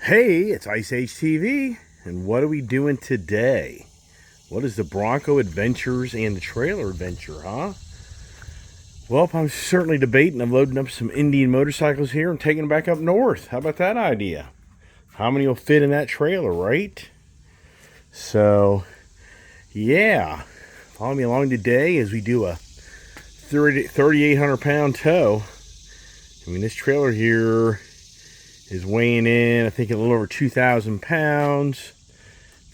Hey, it's Ice Age TV, and what are we doing today? What is the Bronco adventures and the trailer adventure, huh? Well, I'm certainly debating. I'm loading up some Indian motorcycles here and taking them back up north. How about that idea? How many will fit in that trailer, right? So, yeah. Follow me along today as we do a 3,800 pound tow. I mean, this trailer here is weighing in, I think, a little over 2,000 pounds.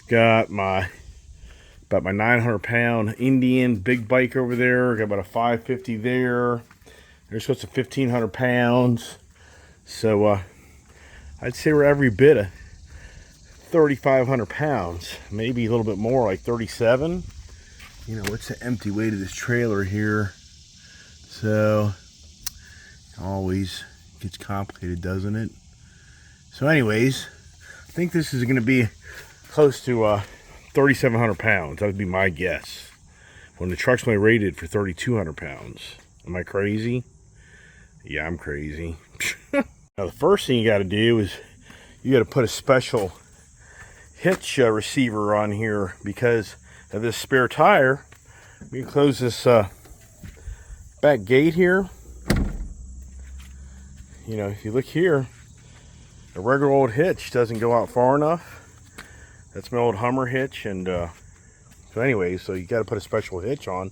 Got about my 900 pound Indian big bike over there. Got about a 550 there. There's close to 1,500 pounds. So I'd say we're every bit of 3,500 pounds, maybe a little bit more, like 37. You know, what's the empty weight of this trailer here? So always gets complicated, doesn't it? So anyways, I think this is going to be close to 3,700 pounds. That would be my guess. When the truck's only rated for 3,200 pounds. Am I crazy? Yeah, I'm crazy. Now the first thing you got to do is you got to put a special hitch receiver on here because of this spare tire. We can close this back gate here. You know, if you look here, a regular old hitch doesn't go out far enough. That's my old Hummer hitch, and so anyway, so you got to put a special hitch on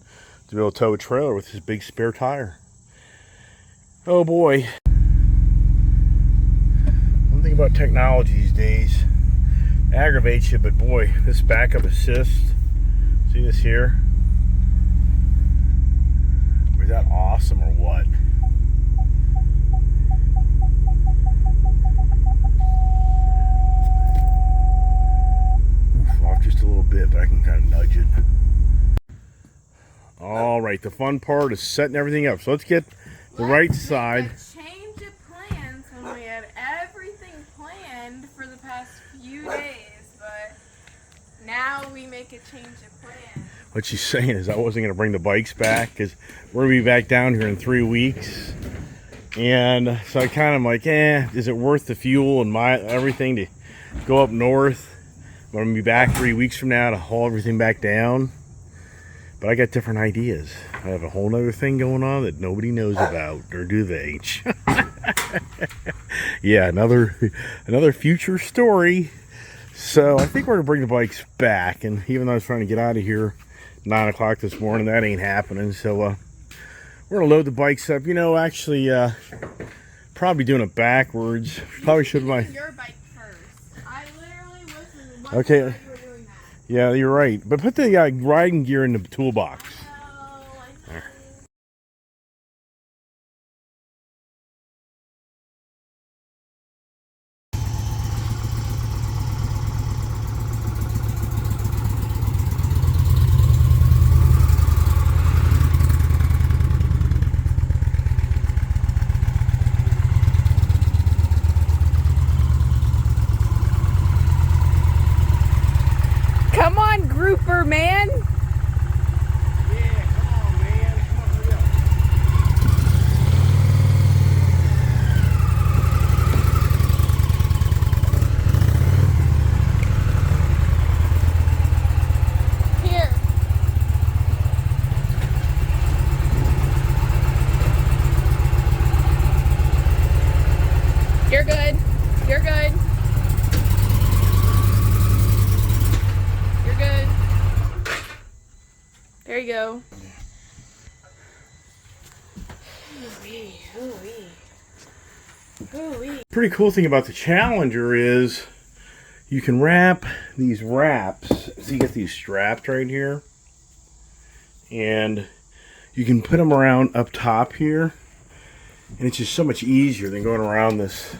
to be able to tow a trailer with this big spare tire. Oh boy. One thing about technology these days, aggravates you, but boy, this backup assist, see this here? Is that awesome or what? Just a little bit, but I can kind of nudge it. All right, the fun part is setting everything up. So let's get the right side. Change of plans when we had everything planned for the past few days, but now we make a change of plan. What she's saying is I wasn't going to bring the bikes back because we're going to be back down here in 3 weeks. And so I kind of like, is it worth the fuel and everything to go up north? I'm going to be back 3 weeks from now to haul everything back down. But I got different ideas. I have a whole other thing going on that nobody knows about, or do they? Yeah, another future story. So I think we're going to bring the bikes back. And even though I was trying to get out of here 9 o'clock this morning, that ain't happening. So we're going to load the bikes up. You know, actually, probably doing it backwards. Probably should have Your bike first. I literally wasn't. Okay. Yeah, you're right. But put the riding gear in the toolbox. There. Come on, grouper man. Yeah, come on, man. Come on, hurry up. Here. You're good. You're good. You're good. There you go. Pretty cool thing about the Challenger is you can wrap these wraps. So you get these straps right here. And you can put them around up top here. And it's just so much easier than going around this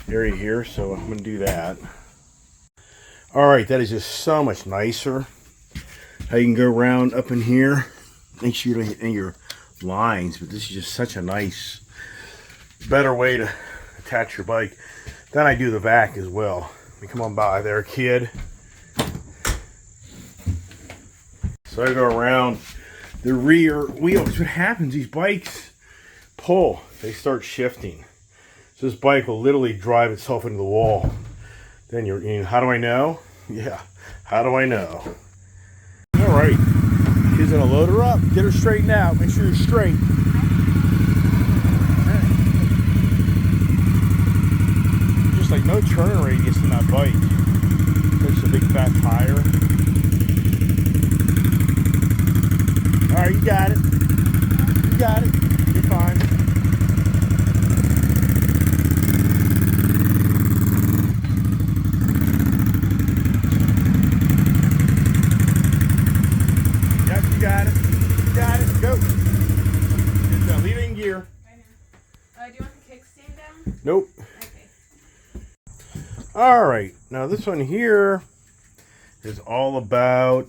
area here. So I'm going to do that. Alright, that is just so much nicer. How you can go around up in here. Make sure you don't hit any of your lines. But this is just such a nice, better way to attach your bike. Then I do the back as well. Let me come on by there, kid. So I go around the rear wheels. What happens, these bikes pull. They start shifting. So this bike will literally drive itself into the wall. Then how do I know? Yeah, how do I know? All right, she's gonna load her up, get her straightened out, make sure you're straight. Just like no turn radius in that bike. There's a big fat tire. All right, you got it. You got it. You're fine. Yep, you got it. You got it. Go. Just leave it in gear. I know. Do you want the kickstand down? Nope. Okay. All right. Now this one here is all about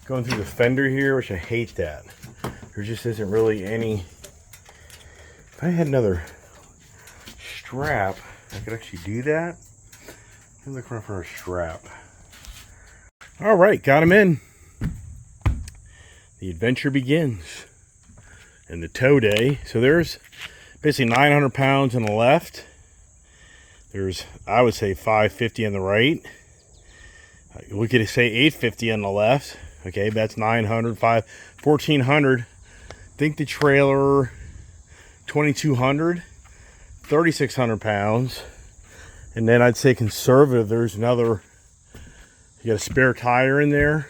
going through the fender here, which I hate that. There just isn't really any. If I had another strap, I could actually do that. I'm looking for a strap. All right, got him in. The adventure begins. And the tow day. So there's basically 900 pounds on the left. There's, I would say, 550 on the right. We could say 850 on the left. Okay, that's 900, 1400. I think the trailer, 2200, 3600 pounds. And then I'd say conservative, there's another, you got a spare tire in there.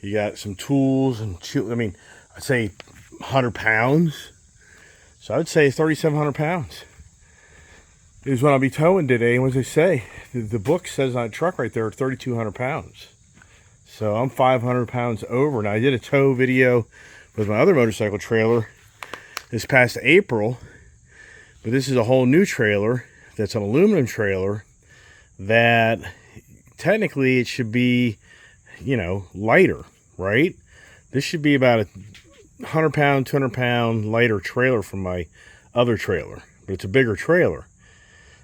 You got some tools and, I mean, I'd say 100 pounds. So I would say 3,700 pounds is what I'll be towing today. And what does it say? The book says on the truck right there, 3,200 pounds. So I'm 500 pounds over. And I did a tow video with my other motorcycle trailer this past April. But this is a whole new trailer that's an aluminum trailer that technically it should be, you know, lighter, right? This should be about a 100 pound, 200 pound lighter trailer from my other trailer. But it's a bigger trailer.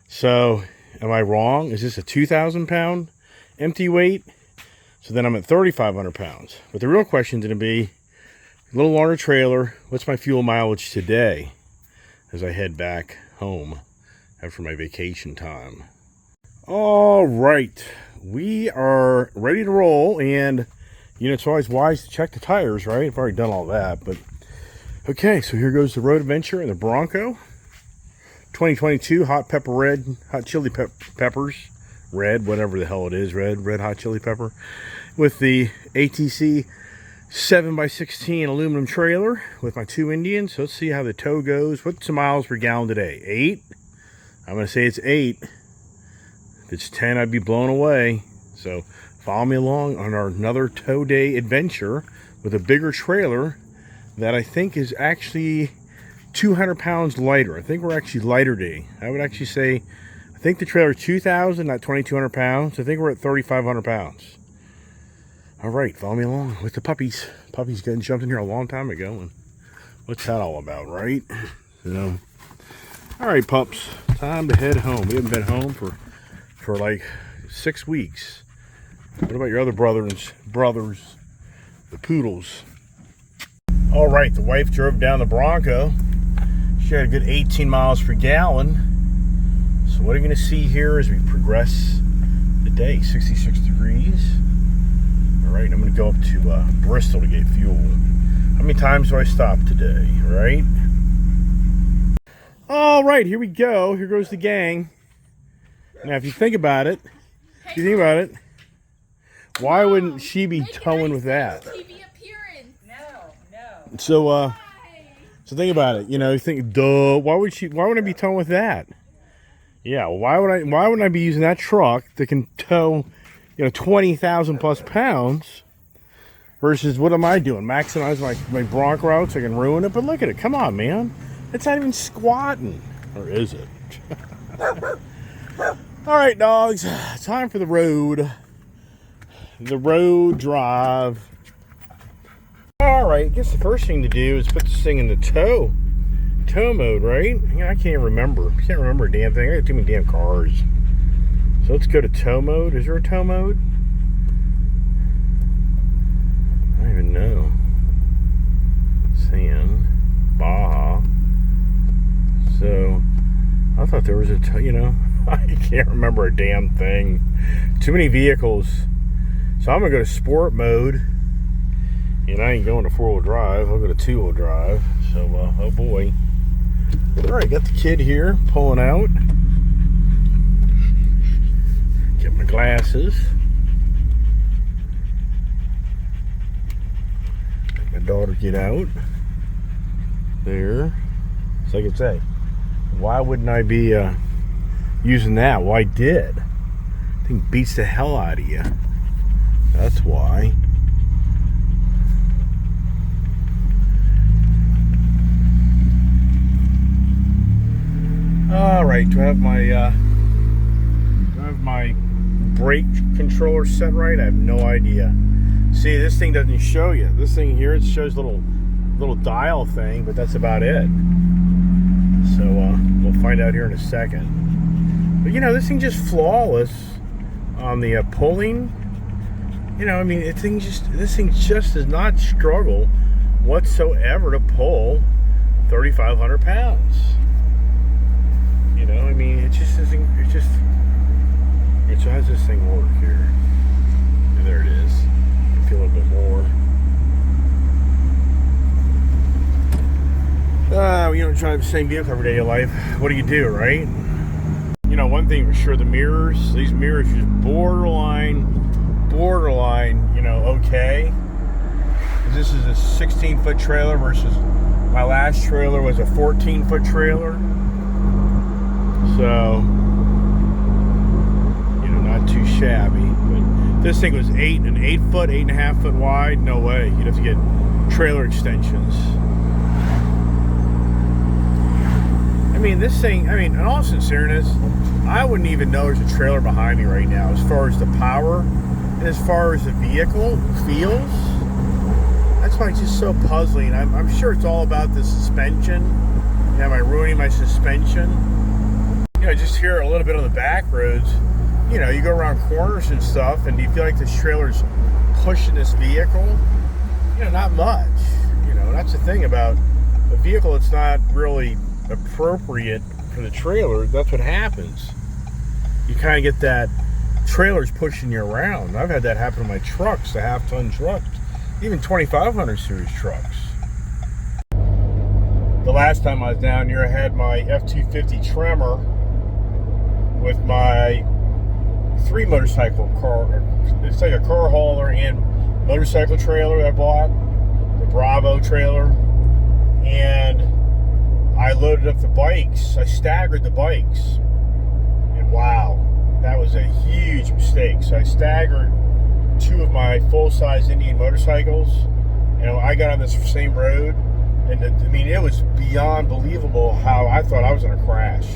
So am I wrong? Is this a 2,000 pound empty weight? So then I'm at 3,500 pounds. But the real question is going to be, a little longer trailer, what's my fuel mileage today as I head back home after my vacation time? All right, we are ready to roll, and you know, it's always wise to check the tires, right? I've already done all that, but okay, so here goes the road adventure in the Bronco 2022 hot pepper red, hot chili peppers, red, whatever the hell it is, red hot chili pepper, with the ATC 7x16 aluminum trailer with my two Indians. So let's see how the tow goes. What's the miles per gallon today? 8? I'm going to say it's 8. If it's 10, I'd be blown away. So follow me along on our another tow day adventure with a bigger trailer that I think is actually 200 pounds lighter. I think we're actually lighter today. I would actually say, I think the trailer is 2,000, not 2,200 pounds. I think we're at 3,500 pounds. All right, follow me along with the puppies. Puppies getting jumped in here a long time ago. And what's that all about, right? So, all right, pups, time to head home. We haven't been home for like 6 weeks. What about your other brothers, the poodles? All right, the wife drove down the Bronco. She had a good 18 miles per gallon. So what are you going to see here as we progress the day? 66 degrees. All right, I'm going to go up to Bristol to get fuel. How many times do I stop today, right? All right, here we go. Here goes the gang. Now, if you think about it, why wouldn't she be towing with that? TV appearance. No. So think about it. You know, you think, duh, why would I be towing with that? Yeah, why wouldn't I be using that truck that can tow, you know, 20,000 plus pounds versus what am I doing? Maximize my Bronco route so I can ruin it? But look at it. Come on, man. It's not even squatting. Or is it? All right, dogs. Time for the road. The road drive. All right. I guess the first thing to do is put this thing in the tow mode, right? Yeah, I can't remember. I can't remember a damn thing. I got too many damn cars. So let's go to tow mode. Is there a tow mode? I don't even know. Baja. So I thought there was a tow, you know. I can't remember a damn thing. Too many vehicles. So I'm gonna go to sport mode. And I ain't going to 4-wheel drive. I'll go to 2-wheel drive. So, oh boy. Alright, got the kid here pulling out. Get my glasses. Let my daughter get out. There. So I can say, why wouldn't I be using that? Well, I did. I think beats the hell out of you. That's why. Alright, do I have my brake controller set right? I have no idea. See, this thing doesn't show you. This thing here, it shows a little dial thing, but that's about it. So we'll find out here in a second. But you know, this thing just flawless on the pulling. You know, I mean, this thing just does not struggle whatsoever to pull 3,500 pounds. You know, I mean, it just isn't. So how does this thing work here? And there it is. I can feel a little bit more. You don't drive the same vehicle every day of your life. What do, right? You know, one thing for sure, the mirrors. These mirrors are just borderline, you know, okay. This is a 16-foot trailer versus my last trailer was a 14-foot trailer. So, you know, not too shabby. But this thing was 8.5 foot wide. No way. You'd have to get trailer extensions. I mean, this thing, in all sincereness, I wouldn't even know there's a trailer behind me right now as far as the power and as far as the vehicle feels. That's why it's just so puzzling. I'm sure it's all about the suspension. Am I ruining my suspension? You know, just here a little bit on the back roads, you know, you go around corners and stuff, and do you feel like this trailer's pushing this vehicle? You know, not much. You know, that's the thing about a vehicle that's not really appropriate for the trailer. That's what happens. You kind of get that trailer's pushing you around. I've had that happen to my trucks, the half-ton trucks, even 2,500 series trucks. The last time I was down here, I had my F-250 Tremor with my 3 motorcycle car. It's like a car hauler and motorcycle trailer that I bought, the Bravo trailer, and I loaded up the bikes. I staggered the bikes, and wow, that was a huge mistake. So I staggered 2 of my full-size Indian motorcycles, and I got on this same road, and I mean, it was beyond believable how I thought I was going to crash.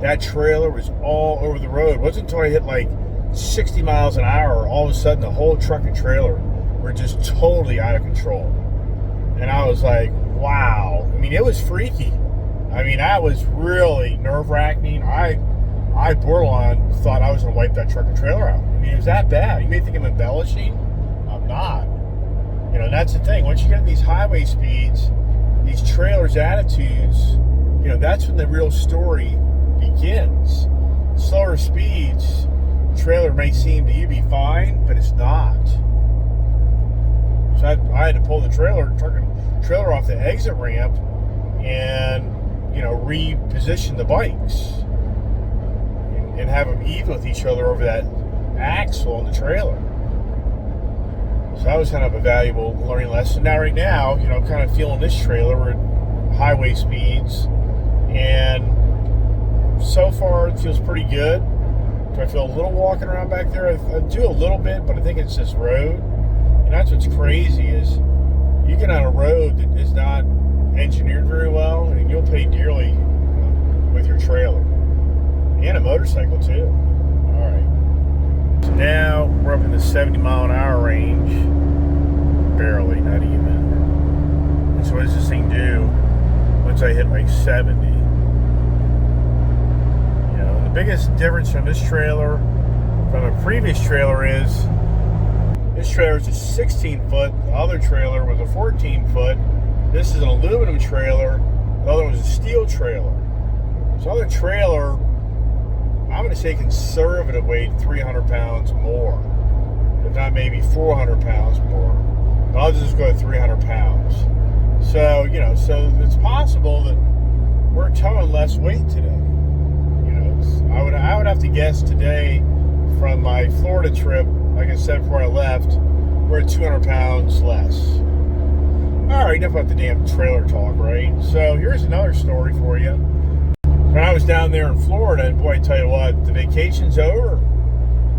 That trailer was all over the road. It wasn't until I hit like 60 miles an hour, all of a sudden the whole truck and trailer were just totally out of control. And I was like, wow. I mean, it was freaky. I mean, that was really nerve-wracking. I borderline thought I was going to wipe that truck and trailer out. I mean, it was that bad. You may think I'm embellishing. I'm not. You know, that's the thing. Once you get these highway speeds, these trailers' attitudes, you know, that's when the real story begins. Slower speeds, the trailer may seem to you be fine, but it's not. So I had to pull the trailer off the exit ramp and, you know, reposition the bikes and have them even with each other over that axle on the trailer. So that was kind of a valuable learning lesson. Now, right now, you know, I'm kind of feeling this trailer. We're at highway speeds, and so far it feels pretty good. Do I feel a little walking around back there? I do a little bit, but I think it's this road. And that's what's crazy is you get on a road that is not engineered very well, and you'll pay dearly with your trailer. And a motorcycle too. Alright. So now we're up in the 70 mile an hour range. Barely, not even. And so what does this thing do once I hit like 70? You know, and the biggest difference from this trailer from a previous trailer is this trailer is a 16 foot, the other trailer was a 14 foot. This is an aluminum trailer, the other one was a steel trailer. So the other trailer, I'm going to say conservative weight, 300 pounds more. If not maybe 400 pounds more. But I'll just go with 300 pounds. So, so it's possible that we're towing less weight today. I would have to guess today from my Florida trip, like I said before I left, we're at 200 pounds less. All right, enough about the damn trailer talk, right? So here's another story for you. When I was down there in Florida, and boy, I tell you what, the vacation's over.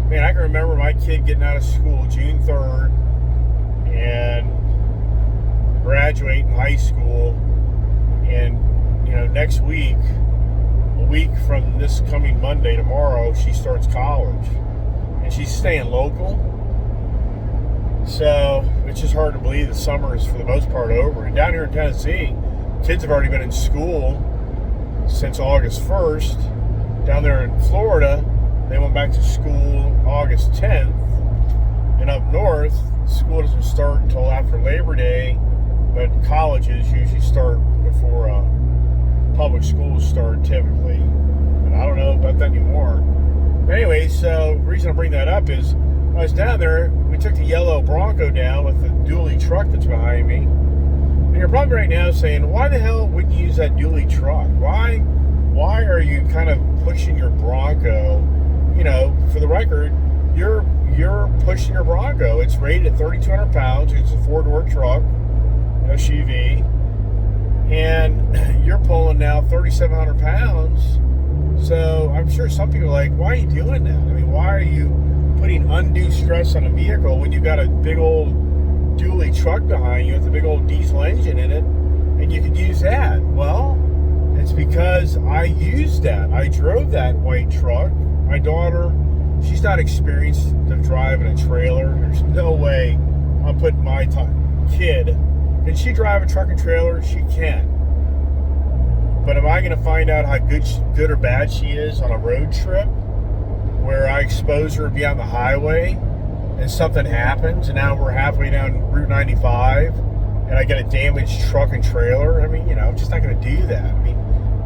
Man, I can remember my kid getting out of school June 3rd and graduating high school. And, next week, a week from this coming Monday, tomorrow, she starts college. And she's staying local. So it's just hard to believe the summer is for the most part over. And down here in Tennessee, kids have already been in school since August 1st. Down there in Florida, they went back to school August 10th. And up north, school doesn't start until after Labor Day, but colleges usually start before public schools start typically. And I don't know about that anymore. But anyway, so the reason I bring that up is when I was down there, we took the yellow Bronco down with the dually truck that's behind me. And you're probably right now saying, why the hell wouldn't you use that dually truck? Why are you kind of pushing your Bronco? For the record, you're pushing your Bronco. It's rated at 3,200 pounds. It's a 4-door truck, SUV. And you're pulling now 3,700 pounds. So I'm sure some people are like, why are you doing that? I mean, why are you putting undue stress on a vehicle when you got a big old dually truck behind you with a big old diesel engine in it, and you could use that? Well, it's because I used that. I drove that white truck. My daughter, she's not experienced to driving a trailer. There's no way I'm putting my kid. Can she drive a truck and trailer? She can. But am I going to find out how good or bad she is on a road trip where I expose her to be on the highway and something happens and now we're halfway down Route 95 and I get a damaged truck and trailer? I mean, I'm just not going to do that. I mean,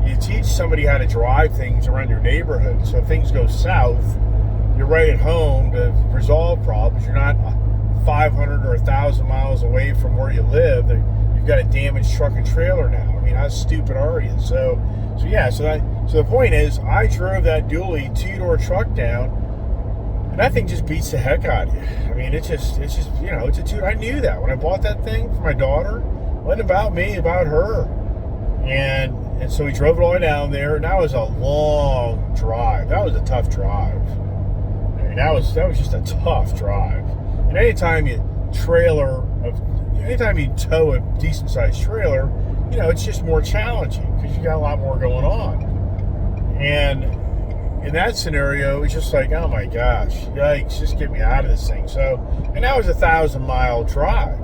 you teach somebody how to drive things around your neighborhood. So if things go south, you're right at home to resolve problems. You're not 500 or 1,000 miles away from where you live. You've got a damaged truck and trailer now. I mean, how stupid are you? So the point is, I drove that dually 2-door truck down, and that thing just beats the heck out of you. I mean, it's just it's a two. I knew that when I bought that thing for my daughter. It wasn't about me, about her. And so we drove it all the way down there, and that was a long drive. That was a tough drive. I mean, that was just a tough drive. And anytime you tow a decent sized trailer, it's just more challenging because you got a lot more going on. And in that scenario, it's just like, oh my gosh, yikes, just get me out of this thing. So, and that was a 1,000-mile drive.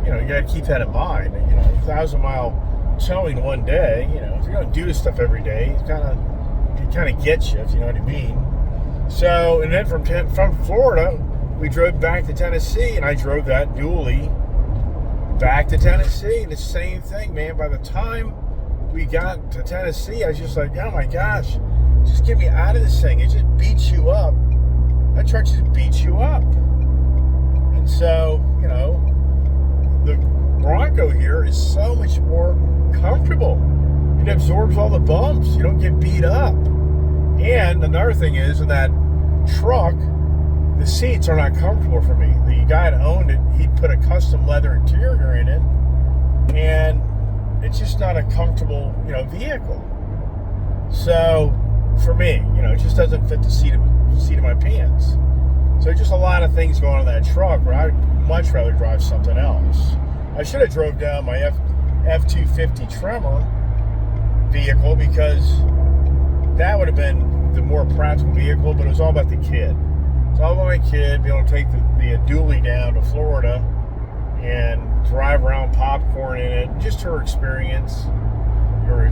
You got to keep that in mind. 1,000-mile towing one day. If you're going to do this stuff every day, it kind of gets you, if you know what I mean. So, and then from Florida, we drove back to Tennessee, and I drove that dually back to Tennessee. And the same thing, man. By the time we got to Tennessee, I was just like, oh my gosh, just get me out of this thing. It just beats you up. That truck just beats you up. And so, the Bronco here is so much more comfortable. It absorbs all the bumps. You don't get beat up. And another thing is, in that truck, the seats are not comfortable for me. The guy that owned it, he'd put a custom leather interior in it, and it's just not a comfortable, vehicle. So for me, it just doesn't fit the seat of my pants. So just a lot of things going on in that truck where I'd much rather drive something else. I should have drove down my F-250 Tremor vehicle because that would have been the more practical vehicle, but it was all about the kid. It's all about my kid being able to take the dually down to Florida and drive around popcorn in it. Just her experience. Her,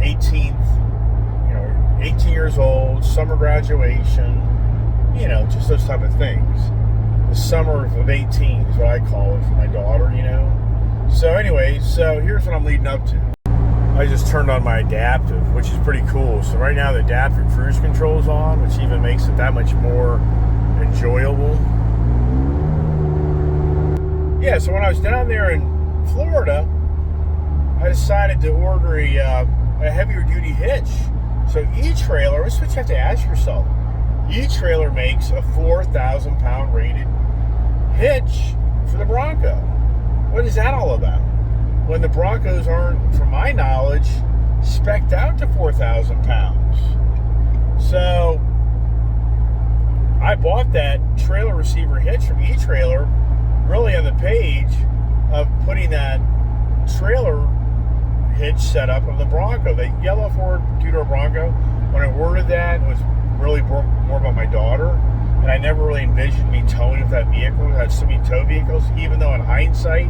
18 years old, summer graduation, just those type of things. The summer of 18 is what I call it for my daughter, So anyway, here's what I'm leading up to. I just turned on my adaptive, which is pretty cool. So right now the adaptive cruise control is on, which even makes it that much more enjoyable. Yeah, so when I was down there in Florida, I decided to order a heavier duty hitch. So E-Trailer, this is what you have to ask yourself. E-Trailer makes a 4,000 pound rated hitch for the Bronco. What is that all about? When the Broncos aren't, from my knowledge, spec'd out to 4,000 pounds. So I bought that trailer receiver hitch from E-Trailer really on the page of putting that trailer hitch setup of the Bronco, the yellow Ford two-door Bronco. When I ordered that, it was really more about my daughter, and I never really envisioned me towing with that vehicle. It had so many tow vehicles, even though in hindsight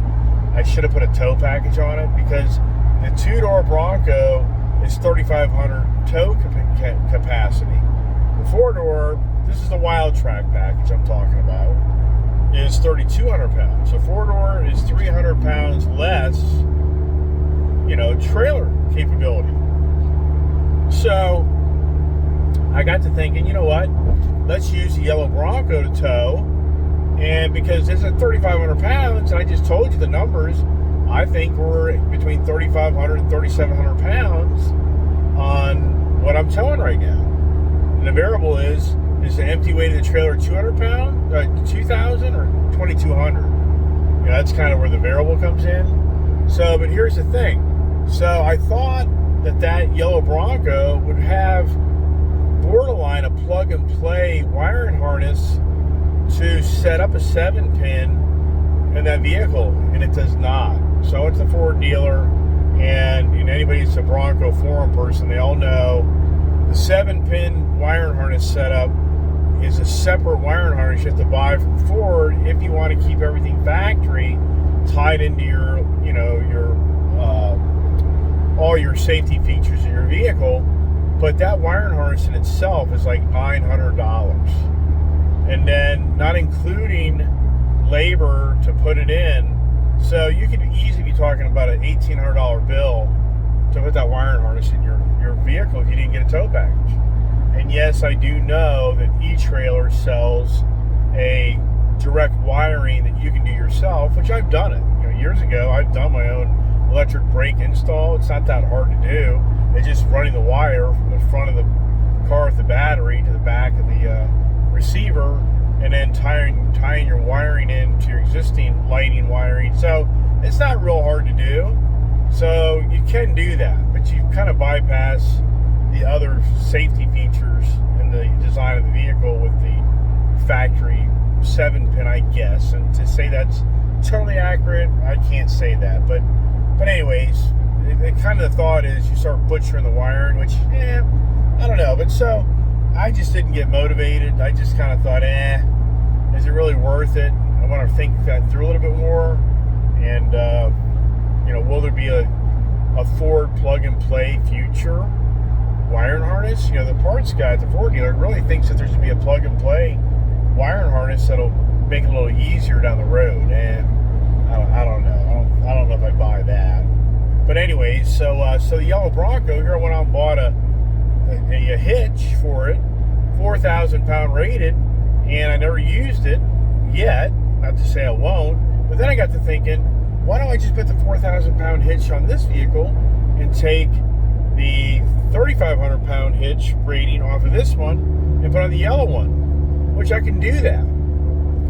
I should have put a tow package on it, because the two-door Bronco is 3,500 tow capacity. The four-door, this is the Wild Track package I'm talking about, is 3,200 pounds. So four-door is 300 pounds less, trailer capability. So I got to thinking, you know what? Let's use the yellow Bronco to tow. And because this is 3,500 pounds, and I just told you the numbers, I think we're between 3,500 and 3,700 pounds on what I'm towing right now. And the variable is the empty weight of the trailer 200 pounds, 2,000 or 2,200? That's kind of where the variable comes in. So, but here's the thing. So I thought that yellow Bronco would have borderline a plug-and-play wiring harness to set up a 7-pin in that vehicle, and it does not. So I went to the Ford dealer, and anybody that's a Bronco forum person, they all know the 7-pin wiring harness setup is a separate wiring harness you have to buy from Ford if you want to keep everything factory tied into your all your safety features in your vehicle. But that wiring harness in itself is like $900, and then not including labor to put it in. So you could easily be talking about an $1,800 bill to put that wiring harness in your vehicle if you didn't get a tow package. And yes, I do know that E-Trailer sells a direct wiring that you can do yourself, which I've done it. Years ago, I've done my own electric brake install. It's not that hard to do. It's just running the wire from the front of the car with the battery to the back of the receiver, and then tying your wiring into your existing lighting wiring. So it's not real hard to do. So you can do that, but you kind of bypass the other safety features in the design of the vehicle with the factory 7-pin, I guess. And to say that's totally accurate, I can't say that. But anyways, it kind of the thought is you start butchering the wiring, which, I don't know. But so I just didn't get motivated. I just kind of thought, is it really worth it? I want to think that through a little bit more. And, will there be a Ford plug-and-play future wiring harness? The parts guy at the Ford dealer really thinks that there's going to be a plug-and-play wiring harness that'll make it a little easier down the road. And I don't know. I don't know if I buy that. But anyways, so the yellow Bronco here, I went out and bought a hitch for it, 4,000 pound rated, and I never used it yet. Not to say I won't, but then I got to thinking, why don't I just put the 4,000 pound hitch on this vehicle and take the 3,500 pound hitch rating off of this one and put on the yellow one, which I can do that.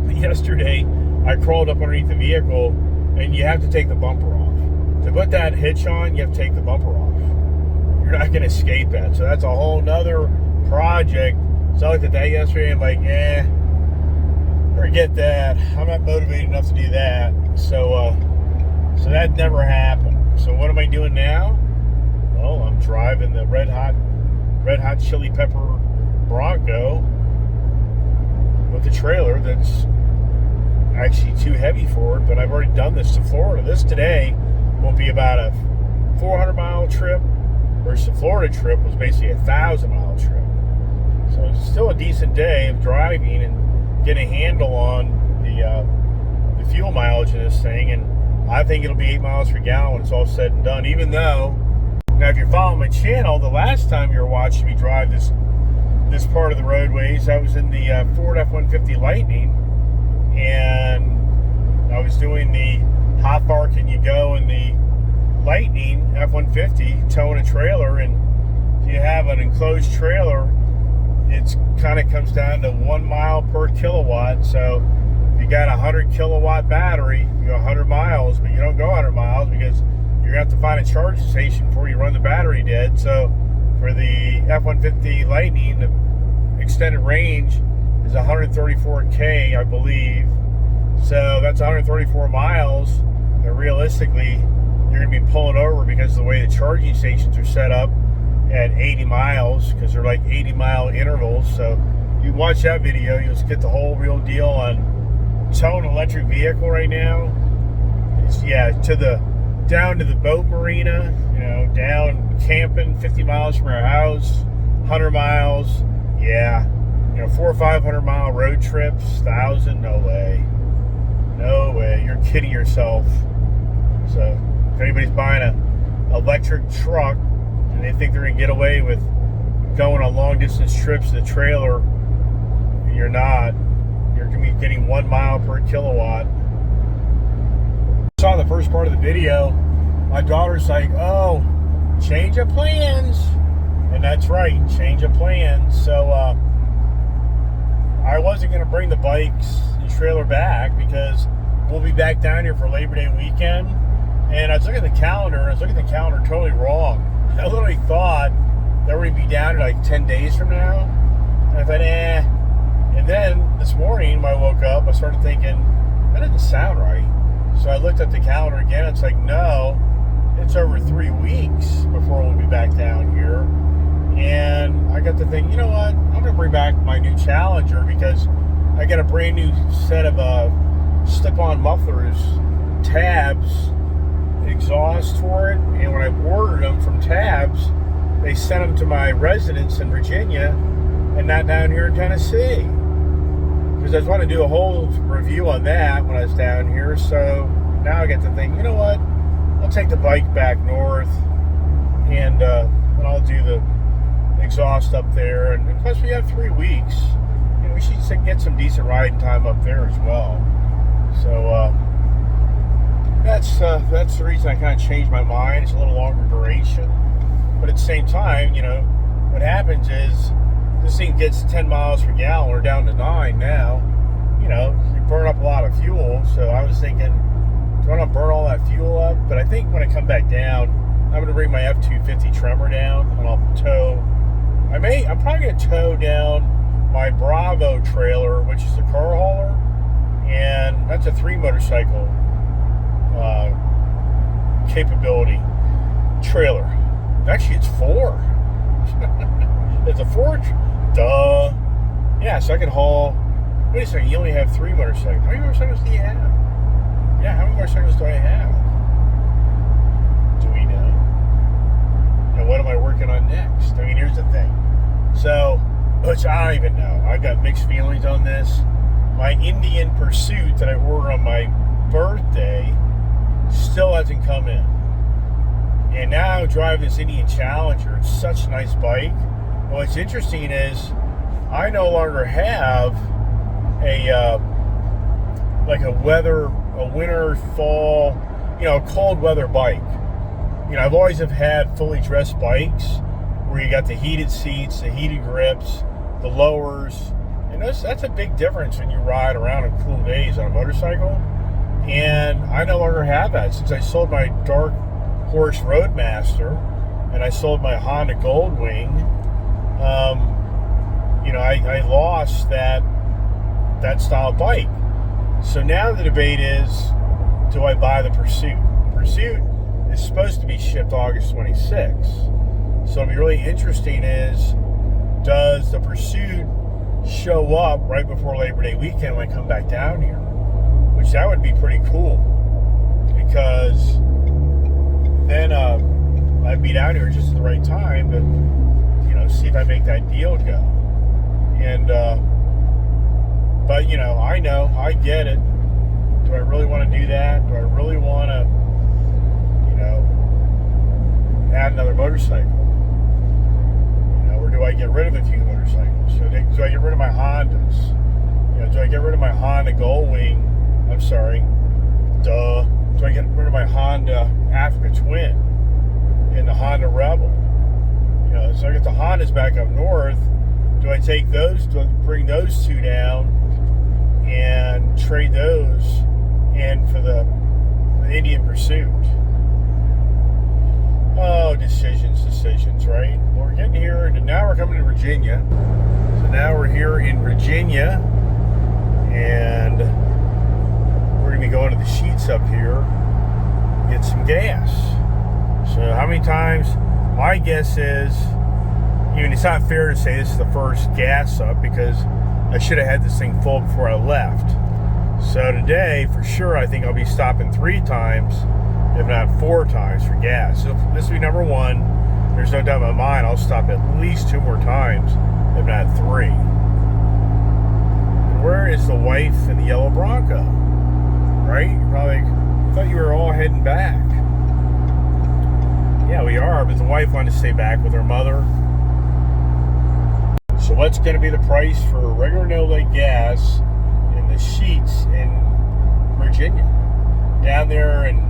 But yesterday, I crawled up underneath the vehicle, and you have to take the bumper off. To put that hitch on, you have to take the bumper off. You're not going to escape that. So that's a whole nother project. So I looked at that yesterday and I'm like, forget that. I'm not motivated enough to do that. So that never happened. So what am I doing now? Well, I'm driving the red hot chili pepper Bronco with the trailer that's actually too heavy for it, but I've already done this to Florida. This today will be about a 400-mile trip, versus the Florida trip was basically a 1,000-mile trip. So it's still a decent day of driving and getting a handle on the fuel mileage in this thing, and I think it'll be 8 miles per gallon when it's all said and done, even though Now, if you're following my channel, the last time you were watching me drive this part of the roadways, I was in the Ford F-150 Lightning, and I was doing the how far can you go in the Lightning F-150 towing a trailer. And if you have an enclosed trailer, it kind of comes down to 1 mile per kilowatt. So if you got a 100 kilowatt battery, you go 100 miles, but you don't go 100 miles because you're going to have to find a charging station before you run the battery dead. So for the F-150 Lightning, the extended range is 134K, I believe. So that's 134 miles. And realistically, you're going to be pulling over because of the way the charging stations are set up at 80 miles, because they're like 80-mile intervals. So you watch that video, you'll get the whole real deal on towing an electric vehicle right now. It's, down to the boat marina, down camping 50 miles from our house, 100 miles, 400 or 500 mile road trips, 1,000, no way. No way, you're kidding yourself. So if anybody's buying an electric truck and they think they're going to get away with going on long distance trips in the trailer, you're not. You're going to be getting 1 mile per kilowatt. Saw the first part of the video, my daughter's like, oh, change of plans. And that's right, change of plans. So I wasn't going to bring the bikes and trailer back because we'll be back down here for Labor Day weekend. And I was looking at the calendar, totally wrong. I literally thought that we're going to be down here like 10 days from now. And I thought, And then this morning when I woke up, I started thinking, that doesn't sound right. So I looked at the calendar again. It's like, no, it's over 3 weeks before we'll be back down here. And I got to think, you know what? I'm going to bring back my new Challenger because I got a brand new set of slip-on mufflers, tabs, exhaust for it. And when I ordered them from Tabs, they sent them to my residence in Virginia and not down here in Tennessee. Because I just want to do a whole review on that when I was down here. So now I get to think, you know what? I'll take the bike back north and I'll do the exhaust up there. And plus we have 3 weeks. We should get some decent riding time up there as well. So that's the reason I kind of changed my mind. It's a little longer duration. But at the same time, what happens is this thing gets 10 miles per gallon. We're down to 9 now. You burn up a lot of fuel. So I was thinking, do I want to burn all that fuel up? But I think when I come back down, I'm going to bring my F-250 Tremor down, and I'll tow. I'm probably going to tow down my Bravo trailer, which is the car hauler, and that's a 3 motorcycle capability trailer. Actually, it's 4. It's a 4. Duh. Yeah, so I can haul. Wait a second, you only have 3 motorcycles. How many motorcycles do you have? Yeah, how many motorcycles do I have? Do we know? And what am I working on next? I mean, here's the thing. So, which I don't even know. I've got mixed feelings on this. My Indian Pursuit that I ordered on my birthday still hasn't come in. And now I'm driving this Indian Challenger. It's such a nice bike. What's interesting is I no longer have a winter, fall, cold weather bike. I've always had fully dressed bikes where you got the heated seats, the heated grips, the lowers, and that's a big difference when you ride around on cool days on a motorcycle. And I no longer have that since I sold my Dark Horse Roadmaster and I sold my Honda Goldwing. I lost that style bike. So now the debate is, do I buy the Pursuit? The Pursuit is supposed to be shipped August 26th. So it'll be really interesting is, does the Pursuit show up right before Labor Day weekend when I come back down here? Which that would be pretty cool. Because then I'd be down here just at the right time to, see if I make that deal go. And, but, I know, I get it. Do I really want to do that? Do I really want to, add another motorcycle? Or do I get rid of a few motorcycles? So do I get rid of my Hondas? Do I get rid of my Honda Goldwing? I'm sorry. Duh. Do I get rid of my Honda Africa Twin and the Honda Rebel? So I get the Hondas back up north. Do I take those? Do I bring those two down and trade those in for the Indian Pursuit? Oh, decisions, right? Well, we're getting here, and now we're coming to Virginia. So now we're here in Virginia, and we're going to be going to the Sheets up here, get some gas. So how many times? My guess is, it's not fair to say this is the first gas up, because I should have had this thing full before I left. So today, for sure, I think I'll be stopping 3 times, if not 4 times for gas. So this will be number 1. There's no doubt in my mind I'll stop at least 2 more times, if not 3. And where is the wife and the yellow Bronco? Right? You're probably, I thought you were all heading back. Yeah, we are, but the wife wanted to stay back with her mother. So what's going to be the price for regular no-light gas in the Sheets in Virginia? Down there in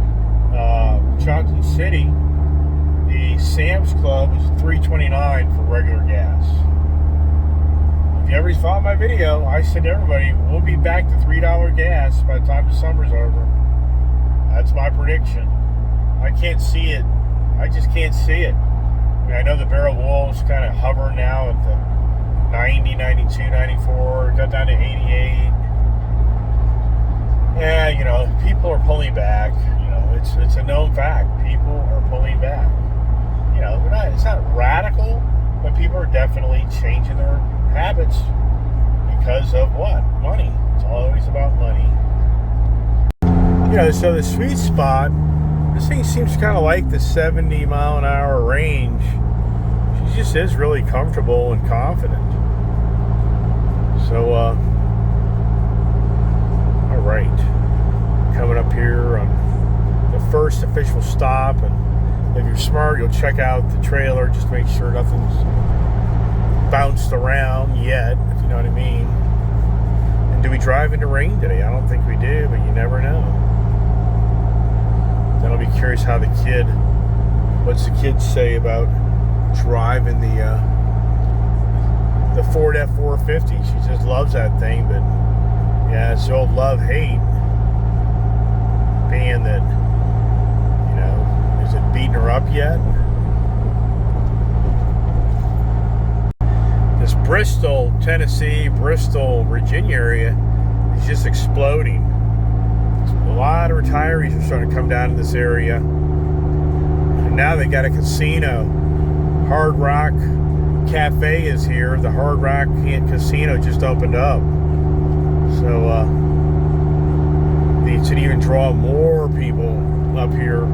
Johnson City, the Sam's Club is $3.29 for regular gas. If you ever saw my video, I said to everybody, we'll be back to $3 gas by the time the summer's over. That's my prediction. I can't see it. I just can't see it. I know the barrel of oil is kind of hovering now at the 90, 92, 94, got down to 88. Yeah, people are pulling back. It's a known fact. People are pulling back. It's not radical, but people are definitely changing their habits because of what? Money. It's always about money. So the sweet spot, this thing seems kind of like the 70 mile an hour range. She just is really comfortable and confident. So, all right. Coming up here on the first official stop, and if you're smart, you'll check out the trailer just to make sure nothing's bounced around yet, if you know what I mean. And do we drive into rain today? I don't think we do, but you never know. Then I'll be curious how what's the kids say about driving the Ford F-450. She just loves that thing, but yeah, it's the old love-hate. Being that, is it beating her up yet? This Bristol, Tennessee, Bristol, Virginia area is just exploding. A lot of retirees are starting to come down to this area. And now they got a casino. Hard Rock Cafe is here. The Hard Rock Casino just opened up. So, they should even draw more people up here.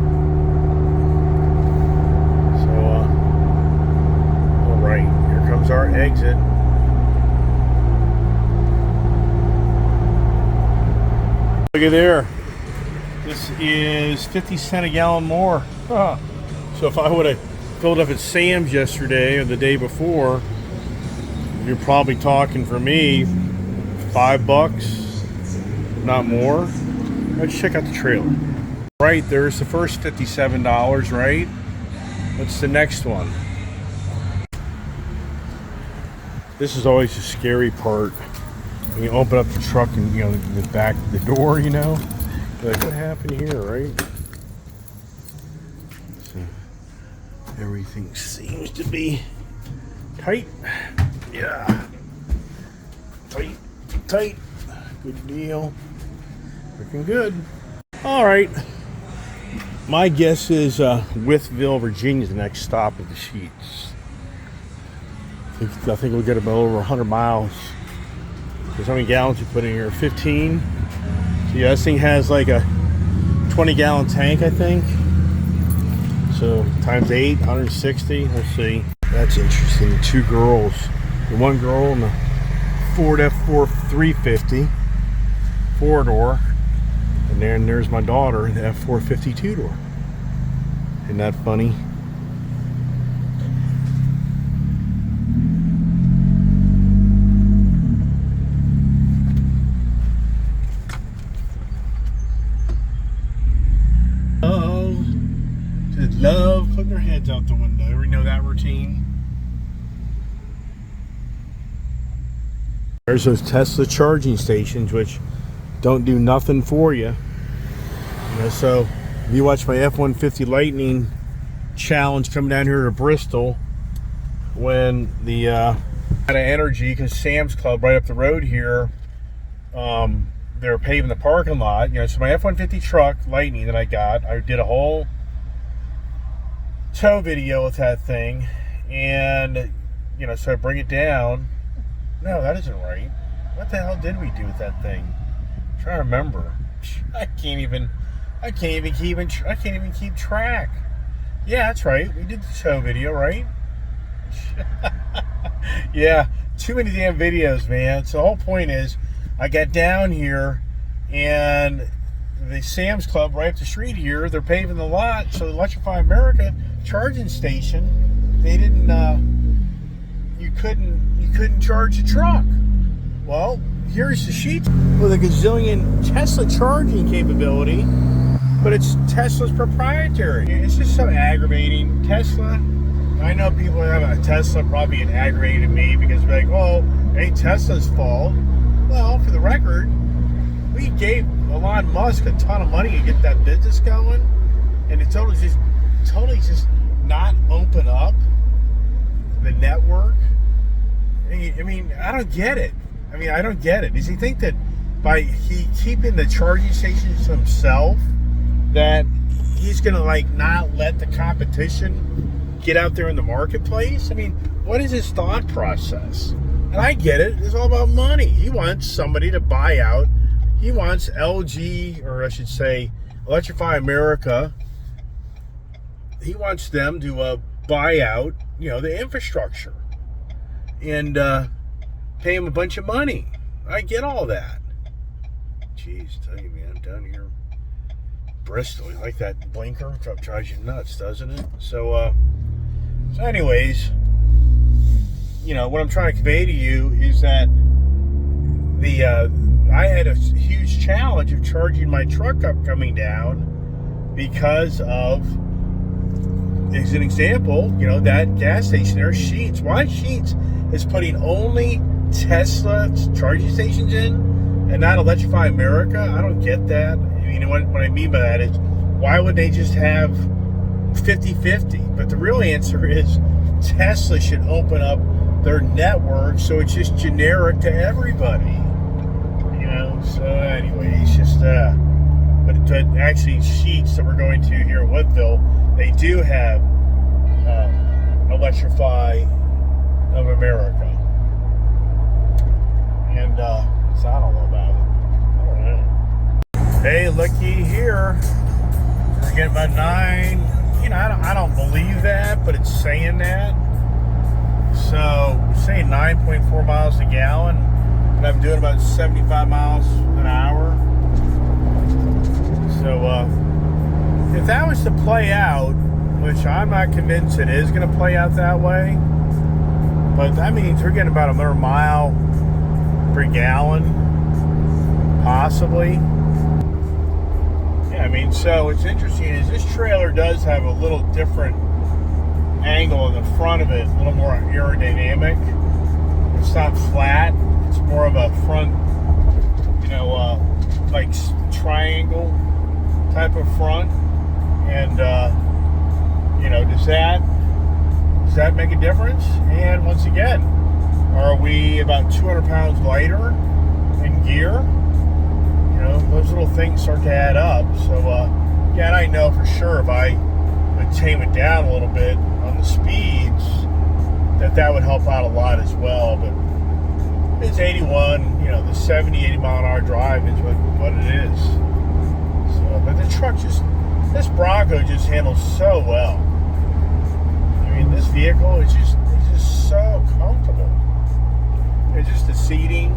So, all right, here comes our exit. Look at there. This is 50 cents a gallon more. Huh. So if I would have filled up at Sam's yesterday or the day before, you're probably talking for me $5, not more. Let's check out the trailer. Right, there's the first $57, right? What's the next one? This is always the scary part. When you open up the truck and, the back of the door, you're like, what happened here, right? So, everything seems to be tight. Yeah. Tight. Good deal. Looking good. All right. My guess is Wytheville, Virginia is the next stop of the Sheets. I think we'll get about over 100 miles. Because how many gallons you put in here? 15. So yeah, this thing has like a 20-gallon tank, I think. So times 8, 160. Let's see. That's interesting. 2 girls. The one girl in the Ford F4 350 4-door. And then there's my daughter, the F4 52-door. Isn't that funny? There's those Tesla charging stations, which don't do nothing for you. So if you watch my F-150 Lightning challenge coming down here to Bristol, when the out of energy, because Sam's Club right up the road here, they're paving the parking lot. So my F-150 truck Lightning that I got, I did a whole tow video with that thing, and so I bring it down. No, that isn't right. What the hell did we do with that thing? I'm trying to remember. I can't even keep track. Yeah, that's right. We did the tow video, right? Yeah, too many damn videos, man. So the whole point is, I got down here, and the Sam's Club right up the street here, they're paving the lot. So the Electrify America charging station, they didn't. You couldn't charge the truck. Well, here's the sheet with a gazillion Tesla charging capability, but it's Tesla's proprietary. It's just so aggravating. Tesla, I know people who have a Tesla probably get aggravated at me because they're like, well, it ain't Tesla's fault. Well, for the record, we gave Elon Musk a ton of money to get that business going, and it's totally just not open up the network. I mean, I don't get it. Does he think that by keeping the charging stations to himself, that he's gonna not let the competition get out there in the marketplace? I mean, what is his thought process? And I get it. It's all about money. He wants somebody to buy out. He wants LG, or I should say, Electrify America. He wants them to buy out, the infrastructure, and pay him a bunch of money. I get all that. Jeez, tell you, man, down here, Bristol, you like that blinker? It drives you nuts, doesn't it? So anyways, what I'm trying to convey to you is that I had a huge challenge of charging my truck up coming down because of, as an example, that gas station there, Sheetz. Why Sheetz is putting only Tesla charging stations in and not Electrify America? I don't get that. What I mean by that is, why would they just have 50-50? But the real answer is, Tesla should open up their network so it's just generic to everybody. So anyway, it's just but actually Sheetz that we're going to here in Woodville, they do have Electrify of America. And so I don't know about it. I don't know. Hey, looky here. We're getting about 9. I don't believe that, but it's saying that. So it's saying 9.4 miles a gallon, and I'm doing about 75 miles an hour. So if that was to play out, which I'm not convinced it is going to play out that way, but that means we're getting about another mile per gallon, possibly. Yeah, so what's interesting is this trailer does have a little different angle in the front of it, a little more aerodynamic. It's not flat, it's more of a front, like triangle type of front. And does that make a difference? And once again, are we about 200 pounds lighter in gear? Those little things start to add up. So and I know for sure if I would tame it down a little bit on the speeds, that would help out a lot as well. But it's 81, the 70, 80 mile an hour drive is what it is. So, but the truck this Bronco just handles so well. This vehicle is just so comfortable. It's just the seating,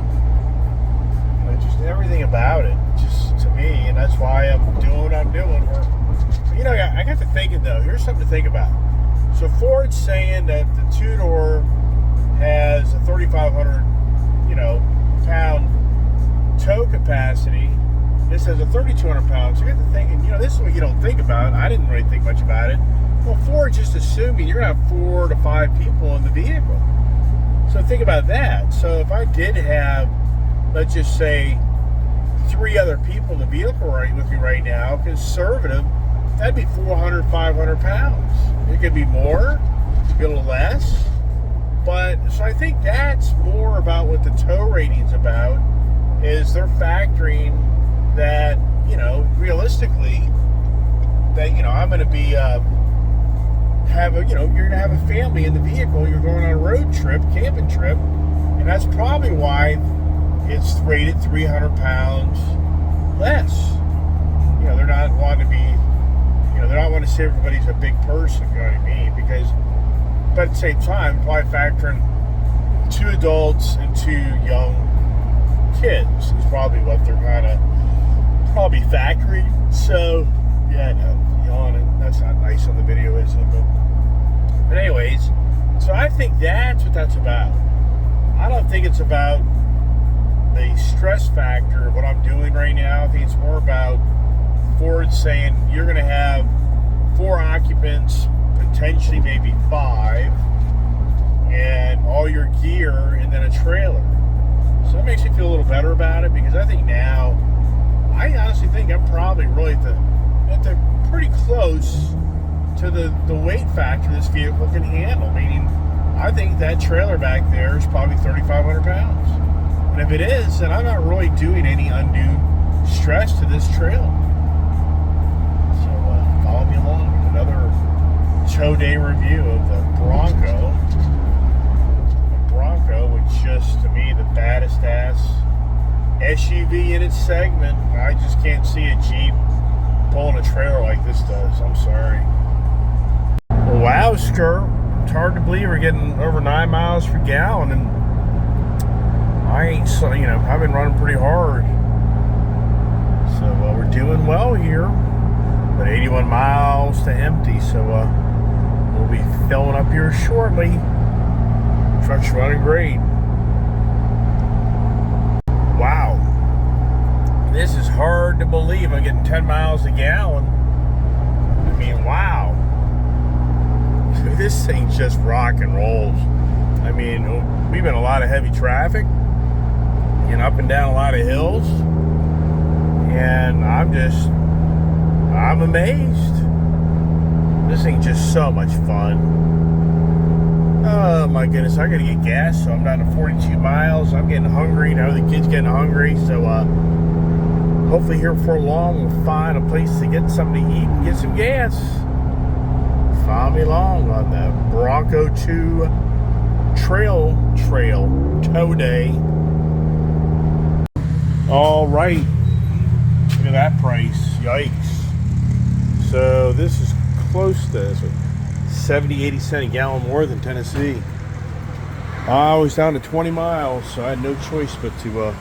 just everything about it, just to me, and that's why I'm doing what I'm doing. I got to thinking though. Here's something to think about. So Ford's saying that the two-door has a 3,500, pound tow capacity. This has a 3,200 pounds. So you get to thinking, this is what you don't think about. I didn't really think much about it. Well, Ford's just assuming you're going to have 4 to 5 people in the vehicle. So think about that. So if I did have, let's just say, 3 other people in the vehicle right with me right now, conservative, that'd be 400, 500 pounds. It could be more, it could be a little less. But, so I think that's more about what the tow rating's about, is they're factoring that, you know, realistically, that, you know, I'm going to be, you're going to have a family in the vehicle, you're going on a road trip, camping trip, and that's probably why it's rated 300 pounds less. You know, they're not wanting to be, you know, they're not wanting to say everybody's a big person, you know what I mean? Because, but at the same time, probably factoring 2 adults and 2 young kids is probably what they're kind of probably factoring. So, yeah, no, yawning. That's not nice on the video, is it? But anyways, so I think that's what that's about. I don't think it's about the stress factor of what I'm doing right now. I think it's more about Ford saying you're going to have 4 occupants, potentially maybe 5, and all your gear, and then a trailer. So that makes me feel a little better about it, because I think now, I honestly think I'm probably really at the pretty close to the weight factor this vehicle can handle. Meaning, I think that trailer back there is probably 3,500 pounds. And if it is, then I'm not really doing any undue stress to this trailer. So follow me along with another tow day review of the Bronco. The Bronco, which just, to me, the baddest ass SUV in its segment. I just can't see a Jeep pulling a trailer like this does. I'm sorry. Wow, Skir. It's hard to believe we're getting over 9 miles per gallon, and I ain't, so, you know, I've been running pretty hard. So we're doing well here. But 81 miles to empty, so we'll be filling up here shortly. Truck's running great. Wow. This is hard to believe. I'm getting 10 miles a gallon. I mean, wow. This thing just rock and rolls. I mean, we've been a lot of heavy traffic and up and down a lot of hills, and I'm amazed. This thing's just so much fun. Oh my goodness, I gotta get gas, so I'm down to 42 miles. I'm getting hungry. Now the kid's getting hungry, so hopefully here before long we'll find a place to get something to eat and get some gas. Follow me along on the Bronco 2 trail tow day. All right, look at that price. Yikes. So this is close to 70-80 cents a gallon more than Tennessee. I was down to 20 miles, so I had no choice but to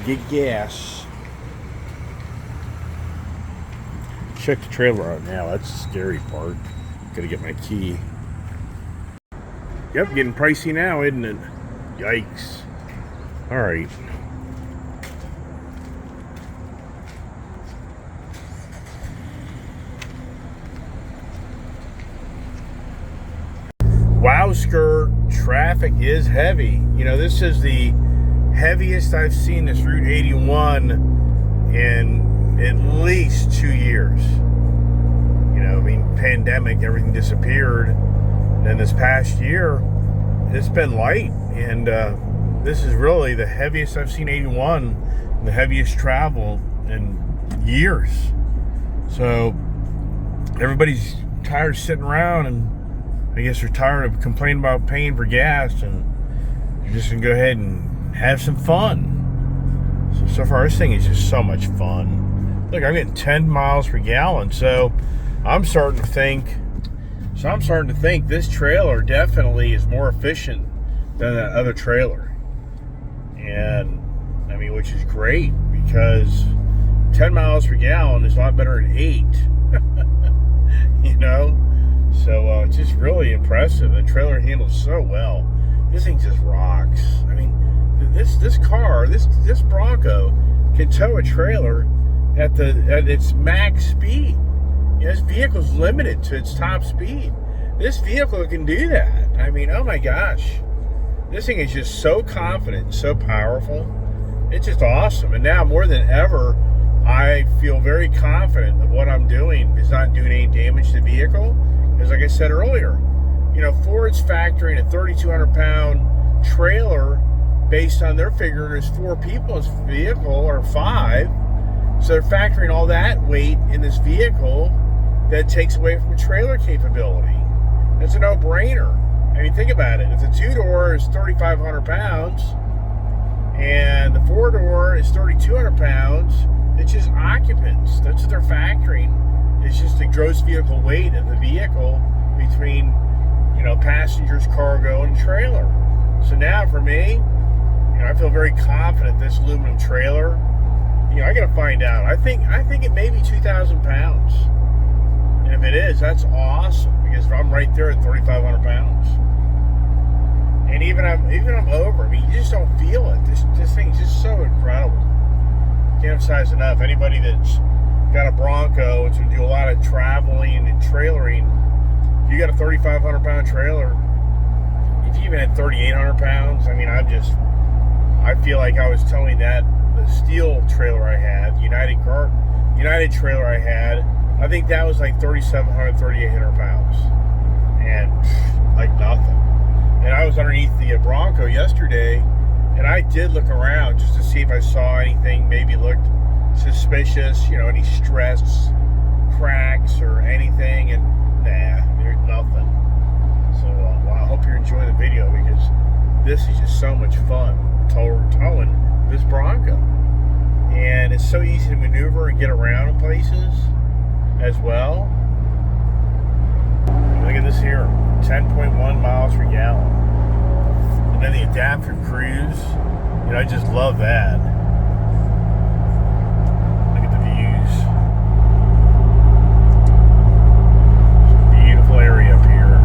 get gas. Check the trailer out now. That's the scary part. Gotta get my key. Yep, getting pricey now, isn't it? Yikes. All right. Wowsker, traffic is heavy. You know, this is the heaviest I've seen this Route 81 in at least 2 years. You know, I mean, pandemic, everything disappeared. And then this past year, it's been light. And this is really the heaviest I've seen 81, the heaviest travel in years. So everybody's tired of sitting around, and I guess they're tired of complaining about paying for gas, and you're just gonna go ahead and have some fun. So far this thing is just so much fun. Look, I'm getting 10 miles per gallon, so I'm starting to think this trailer definitely is more efficient than that other trailer. And I mean, which is great, because 10 miles per gallon is a lot better than 8. You know? So it's just really impressive. The trailer handles so well. This thing just rocks. I mean, this Bronco can tow a trailer at its max speed. You know, this vehicle's limited to its top speed. This vehicle can do that. I mean, oh my gosh. This thing is just so confident, so powerful. It's just awesome. And now more than ever, I feel very confident of what I'm doing. It's not doing any damage to the vehicle. Because like I said earlier, you know, Ford's factoring a 3,200 pound trailer based on their figure there's 4 people in this vehicle, or 5. So they're factoring all that weight in this vehicle that takes away from trailer capability. It's a no-brainer. I mean, think about it. If the 2-door is 3,500 pounds and the 4-door is 3,200 pounds, it's just occupants. That's what they're factoring. It's just the gross vehicle weight of the vehicle between, you know, passengers, cargo, and trailer. So now for me, you know, I feel very confident this aluminum trailer, you know, I got to find out. I think it may be 2,000 pounds. And if it is, that's awesome, because I'm right there at 3,500 pounds. And even I'm over. I mean, you just don't feel it. This thing's just so incredible. Can't emphasize enough. Anybody that's got a Bronco, it's going to do a lot of traveling and trailering. If you got a 3,500 pound trailer, if you even had 3,800 pounds, I mean, I feel like I was towing that, the steel trailer I had, United trailer I had, I think that was like 3,700, 3,800 pounds. And like nothing. And I was underneath the Bronco yesterday, and I did look around just to see if I saw anything maybe looked suspicious, you know, any stress, cracks, or anything, and nah, there's nothing. So, well, I hope you're enjoying the video, because this is just so much fun, towing this Bronco. And it's so easy to maneuver and get around in places as well. Look at this here, 10.1 miles per gallon. And then the adaptive cruise, you know, I just love that. Look at the views. Beautiful area up here.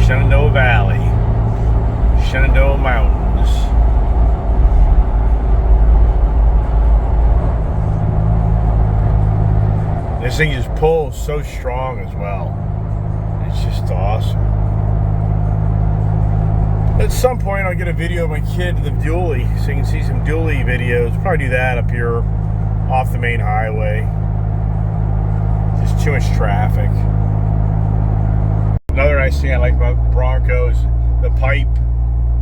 Shenandoah Valley, Shenandoah Mountains. This thing just pulls so strong as well. It's just awesome. At some point, I'll get a video of my kid, the dually, so you can see some dually videos. Probably do that up here off the main highway. Just too much traffic. Another nice thing I like about Bronco is the pipe,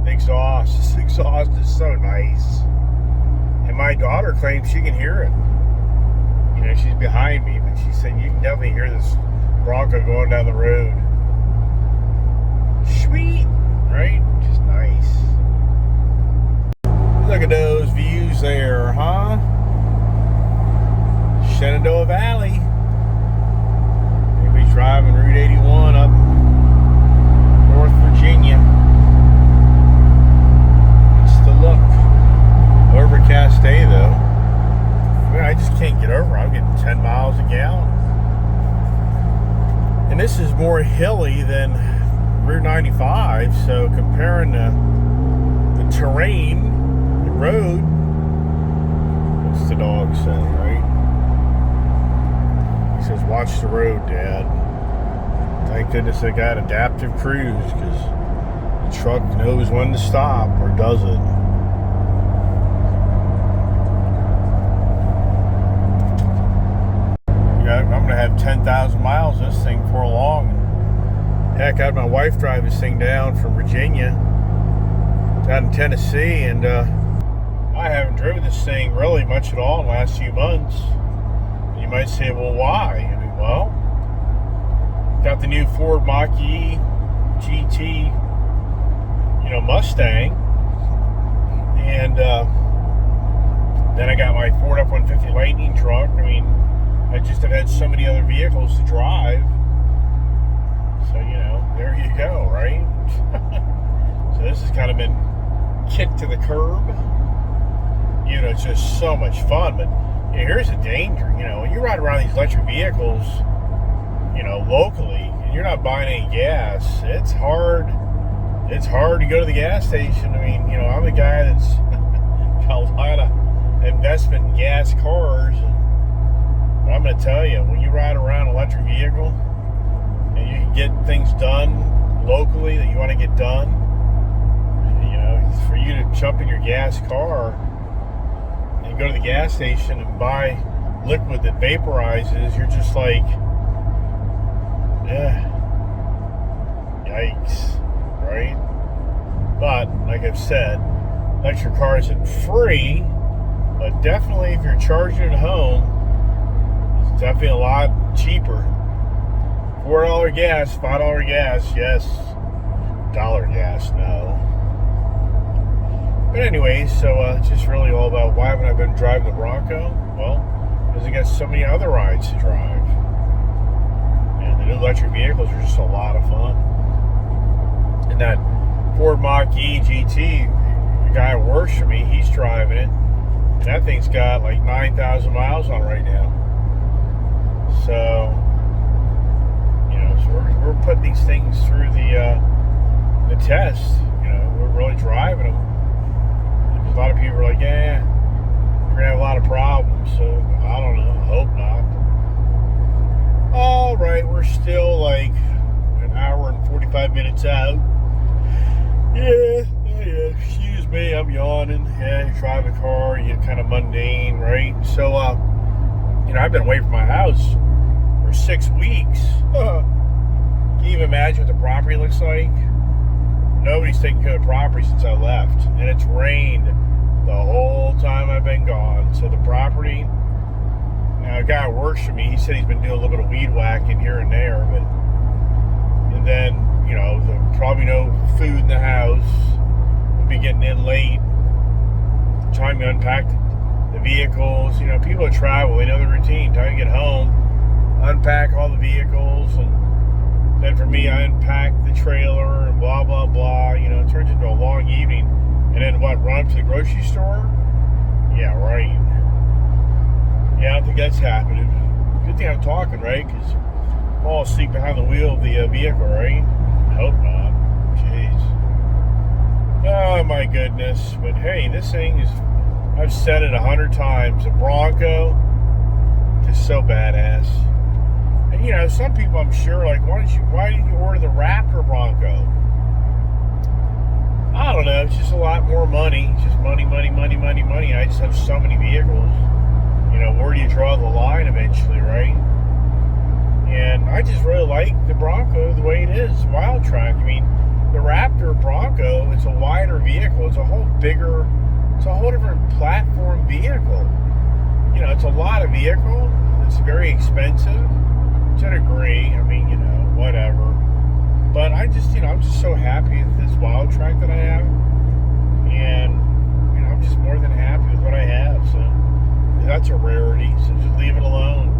the exhaust. This exhaust is so nice. And my daughter claims she can hear it. You know, she's behind me, but she said you can definitely hear this Bronco going down the road. Sweet, right? Just nice. Look at those views there, huh? Shenandoah Valley. Maybe driving Route 81 up North Virginia. It's the look. Overcast day though. I mean, I just can't get over it. I'm getting 10 miles a gallon. And this is more hilly than Route 95, so comparing the terrain, the road, what's the dog saying, right? He says, watch the road, Dad. Thank goodness I got adaptive cruise, because the truck knows when to stop, or does it? Yeah, I'm going to have 10,000 miles in this thing before long. Heck, I had my wife drive this thing down from Virginia down in Tennessee, and I haven't driven this thing really much at all in the last few months. You might say, well, why? I mean, well, got the new Ford Mach-E GT, you know, Mustang, and then I got my Ford F-150 Lightning truck. I mean, I just have had so many other vehicles to drive. So, you know, there you go, right? So this has kind of been kicked to the curb. You know, it's just so much fun. But you know, here's the danger. You know, when you ride around these electric vehicles, you know, locally, and you're not buying any gas, it's hard. It's hard to go to the gas station. I mean, you know, I'm a guy that's got a lot of investment in gas cars. And I'm going to tell you, when you ride around an electric vehicle and you can get things done locally that you want to get done, you know, for you to jump in your gas car and go to the gas station and buy liquid that vaporizes, you're just like, yeah, yikes, right? But like I've said, electric car isn't free, but definitely if you're charging at home, it's definitely a lot cheaper. $4 gas, $5 gas, yes. $1 gas, no. But anyways, so it's just really all about why haven't I been driving the Bronco? Well, because I got so many other rides to drive. And the new electric vehicles are just a lot of fun. And that Ford Mach-E GT, the guy who works for me, he's driving it. And that thing's got like 9,000 miles on it right now. So, you know, so we're putting these things through the test. You know, we're really driving them. A lot of people are like, yeah, we're gonna have a lot of problems. So I don't know. I hope not. All right, we're still like an hour and 45 minutes out. Yeah. Excuse me, I'm yawning. Yeah, you drive a car, you get kind of mundane, right? So, you know, I've been away from my house for 6 weeks. Can you even imagine what the property looks like? Nobody's taken care of the property since I left, and it's rained the whole time I've been gone. So the property, now a guy who works for me, he said he's been doing a little bit of weed whacking here and there, but and then, you know, there's probably no food in the house. We'll be getting in late. Time to unpack the vehicles. You know, people that travel, they know the routine. Time to get home, unpack all the vehicles, and then for me, I unpack the trailer and blah, blah, blah. You know, it turns into a long evening. And then what, run up to the grocery store? Yeah, right. Yeah, I don't think that's happening. Good thing I'm talking, right? Because I fall asleep behind the wheel of the vehicle, right? I hope not. Jeez. Oh, my goodness. But hey, this thing is, I've said it 100 times, a Bronco is so badass. And, you know, some people I'm sure like, why didn't you order the Raptor Bronco? I don't know, it's just a lot more money. It's just money. I just have so many vehicles. You know, where do you draw the line eventually, right? And I just really like the Bronco the way it is, Wild Track. I mean, the Raptor Bronco, it's a wider vehicle. It's a whole different platform vehicle. You know, it's a lot of vehicle. It's very expensive to a degree. I mean, you know, whatever. But I just, you know, I'm just so happy with this Wild Track that I have. And, you know, I'm just more than happy with what I have. So that's a rarity. So just leave it alone.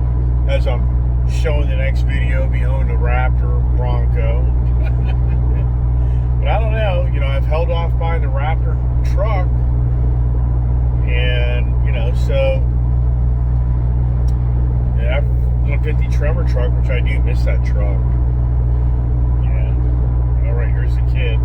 As I'm showing the next video, be owning a Raptor Bronco. But I don't know. You know, I've held off buying the Raptor truck. And, you know, so yeah, F-150 Tremor truck, which I do miss that truck. Here's the kid.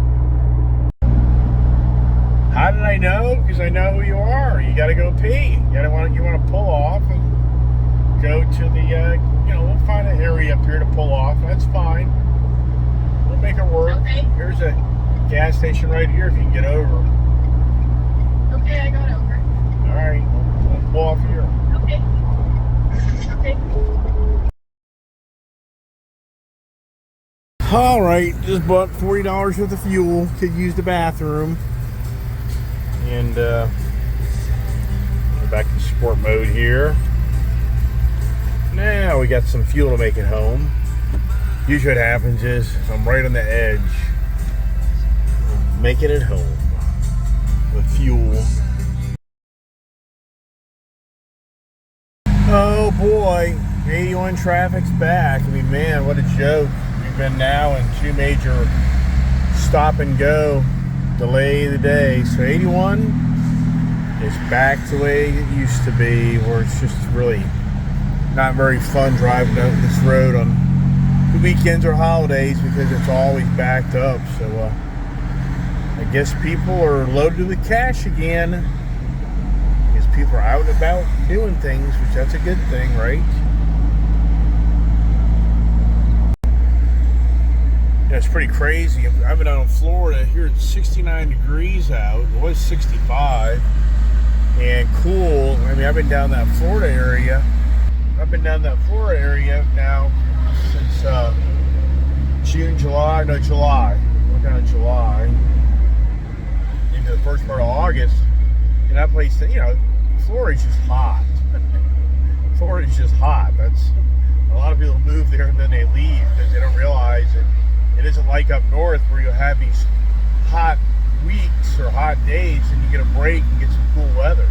How did I know? Because I know who you are. You got to go pee. You want to pull off and go to the. You know, we'll find an area up here to pull off. That's fine. We'll make it work. Okay. Here's a gas station right here. If you can get over. Okay, I got over. All right, we'll pull off here. Okay. All right, just bought $40 worth of fuel. Could use the bathroom. And we're back to sport mode here. Now we got some fuel to make it home. Usually what happens is I'm right on the edge of making it home with fuel. Oh boy, 81 traffic's back. I mean, man, what a joke. Been now in 2 major stop and go delay of the day. So 81 is back to the way it used to be, where it's just really not very fun driving down this road on the weekends or holidays because it's always backed up. So I guess people are loaded with cash again. I guess people are out and about doing things, which that's a good thing, right? Yeah, it's pretty crazy. I've been out in Florida. Here it's 69 degrees out. It was 65. And cool. I mean, I've been down that Florida area. I've been down that Florida area now since July. We're down in July. Into the first part of August. And that place, you know, Florida's just hot. Florida's just hot. That's a lot of people move there and then they leave because they don't realize that it isn't like up north where you have these hot weeks or hot days and you get a break and get some cool weather.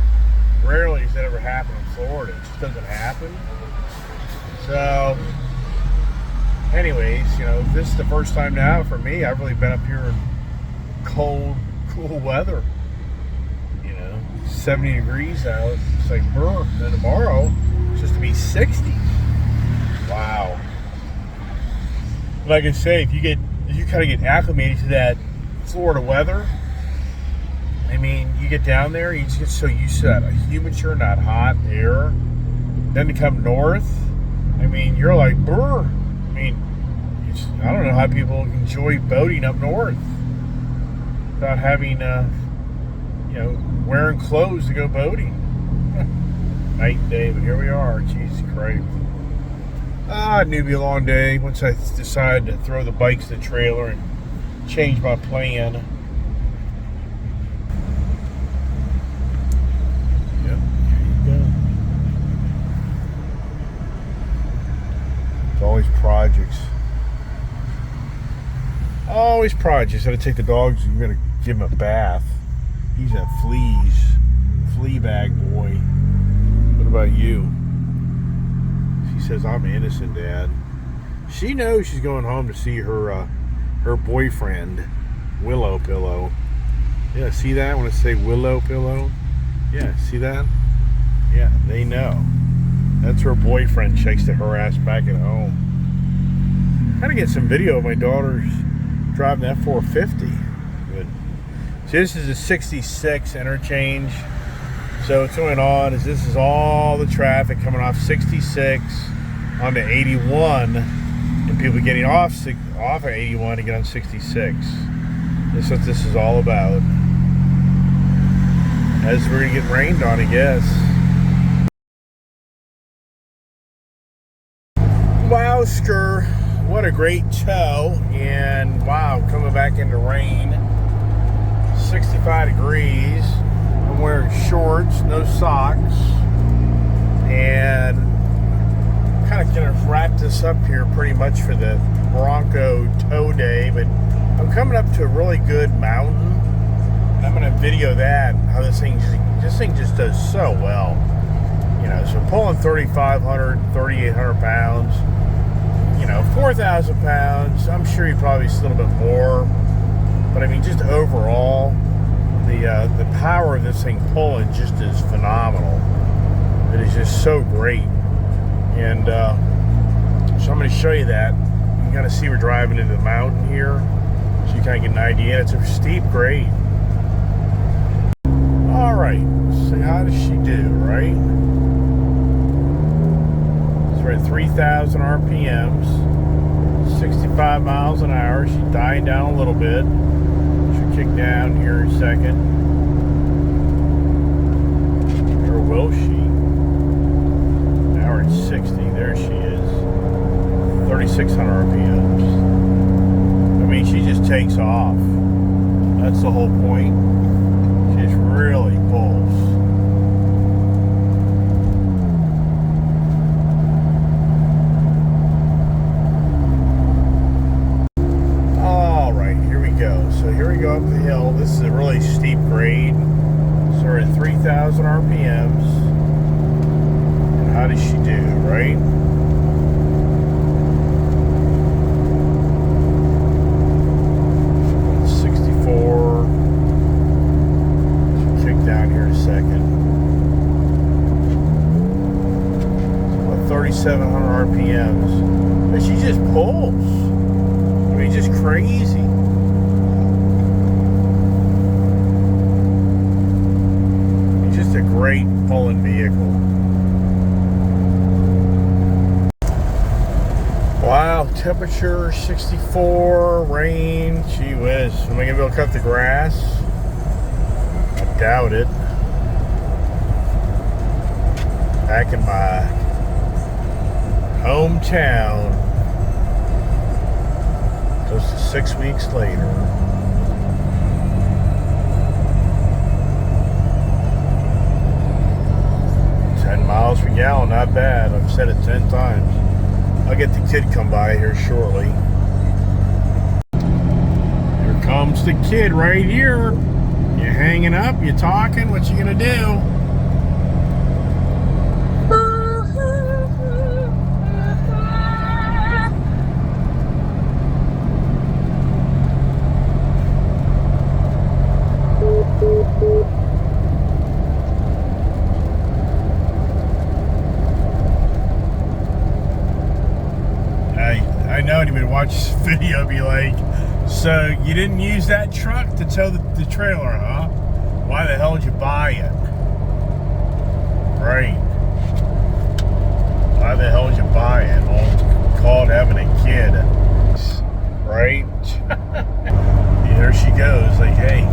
Rarely does that ever happen in Florida. It just doesn't happen. So, anyways, you know, this is the first time now for me. I've really been up here in cold, cool weather. You know, 70 degrees out. It's like, brr. Then tomorrow, it's just to be 60. Wow. Like I say, if you kind of get acclimated to that Florida weather, I mean, you get down there, you just get so used to that humidity, not hot air. Then to come north, I mean, you're like, brr. I mean, I don't know how people enjoy boating up north without having, you know, wearing clothes to go boating. Night and day, but here we are. Jesus Christ. It knew be a long day once I decided to throw the bikes in the trailer and change my plan. Yep, here you go. It's always projects. Always projects. Gotta take the dogs, I'm gonna give him a bath. He's a flea bag boy. What about you? She says, I'm innocent, Dad. She knows she's going home to see her boyfriend, Willow Pillow. Yeah, see that when I say Willow Pillow? Yeah, see that? Yeah, they know. That's her boyfriend. She likes to harass back at home. Kind of get some video of my daughter's driving that 450. But so this is a 66 interchange. So what's going on is this is all the traffic coming off 66 onto 81, and people getting off of 81 to get on 66. That's what this is all about. As we're gonna get rained on, I guess. Wowsker, what a great tow, and wow, coming back into rain. 65 degrees. I'm wearing shorts, no socks, and kind of gonna wrap this up here pretty much for the Bronco tow day. But I'm coming up to a really good mountain. I'm gonna video that, how this thing just does so well. You know, so pulling 3,500, 3,800 pounds. You know, 4,000 pounds. I'm sure you probably see a little bit more, but I mean, just overall. The power of this thing pulling just is phenomenal. It is just so great. And so I'm going to show you that. You got to see we're driving into the mountain here, so you kind of get an idea. It's a steep grade. All right, so how does she do, right? So we're at 3,000 RPMs, 65 miles an hour. She's dying down a little bit. Kick down here in a second. Or will she? Now we're at 60. There she is. 3,600 RPMs. I mean, she just takes off. That's the whole point. She just really pulls. So here we go up the hill. This is a really steep grade. So we're at 3,000 RPMs. And how does she do, right? So 64. She'll kick down here in a second. So about 3,700 RPMs. But she just pulls. I mean, just crazy. A great pulling vehicle. Wow, Temperature 64, rain, gee whiz. Am I gonna be able to cut the grass? I doubt it. Back in my hometown, close to 6 weeks later. Miles per gallon, not bad. I've said it 10 times. I'll get the kid come by here shortly. Here comes the kid right here. You hanging up? You talking? What you gonna do? I know anybody watch this video be like, so you didn't use that truck to tow the trailer, huh? Why the hell did you buy it? Right. Why the hell did you buy it? Well, called having a kid. Right? Yeah, there she goes, like, hey.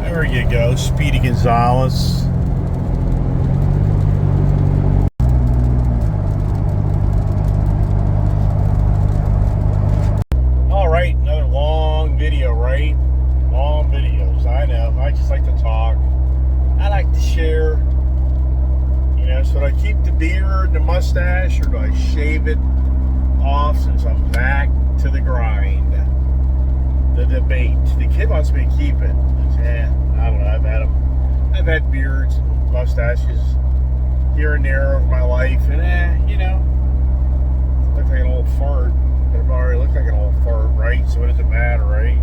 There you go, Speedy Gonzalez. All right, another long video, right? Long videos, I know. I just like to talk. I like to share. You know, so do I keep the beard and the mustache, or do I shave it off since I'm back to the grind? The debate. The kid wants me to keep it. I don't know. I've had beards and mustaches here and there over my life, and you know, look like an old fart. But I've already looked like an old fart, right? So what does it matter, right?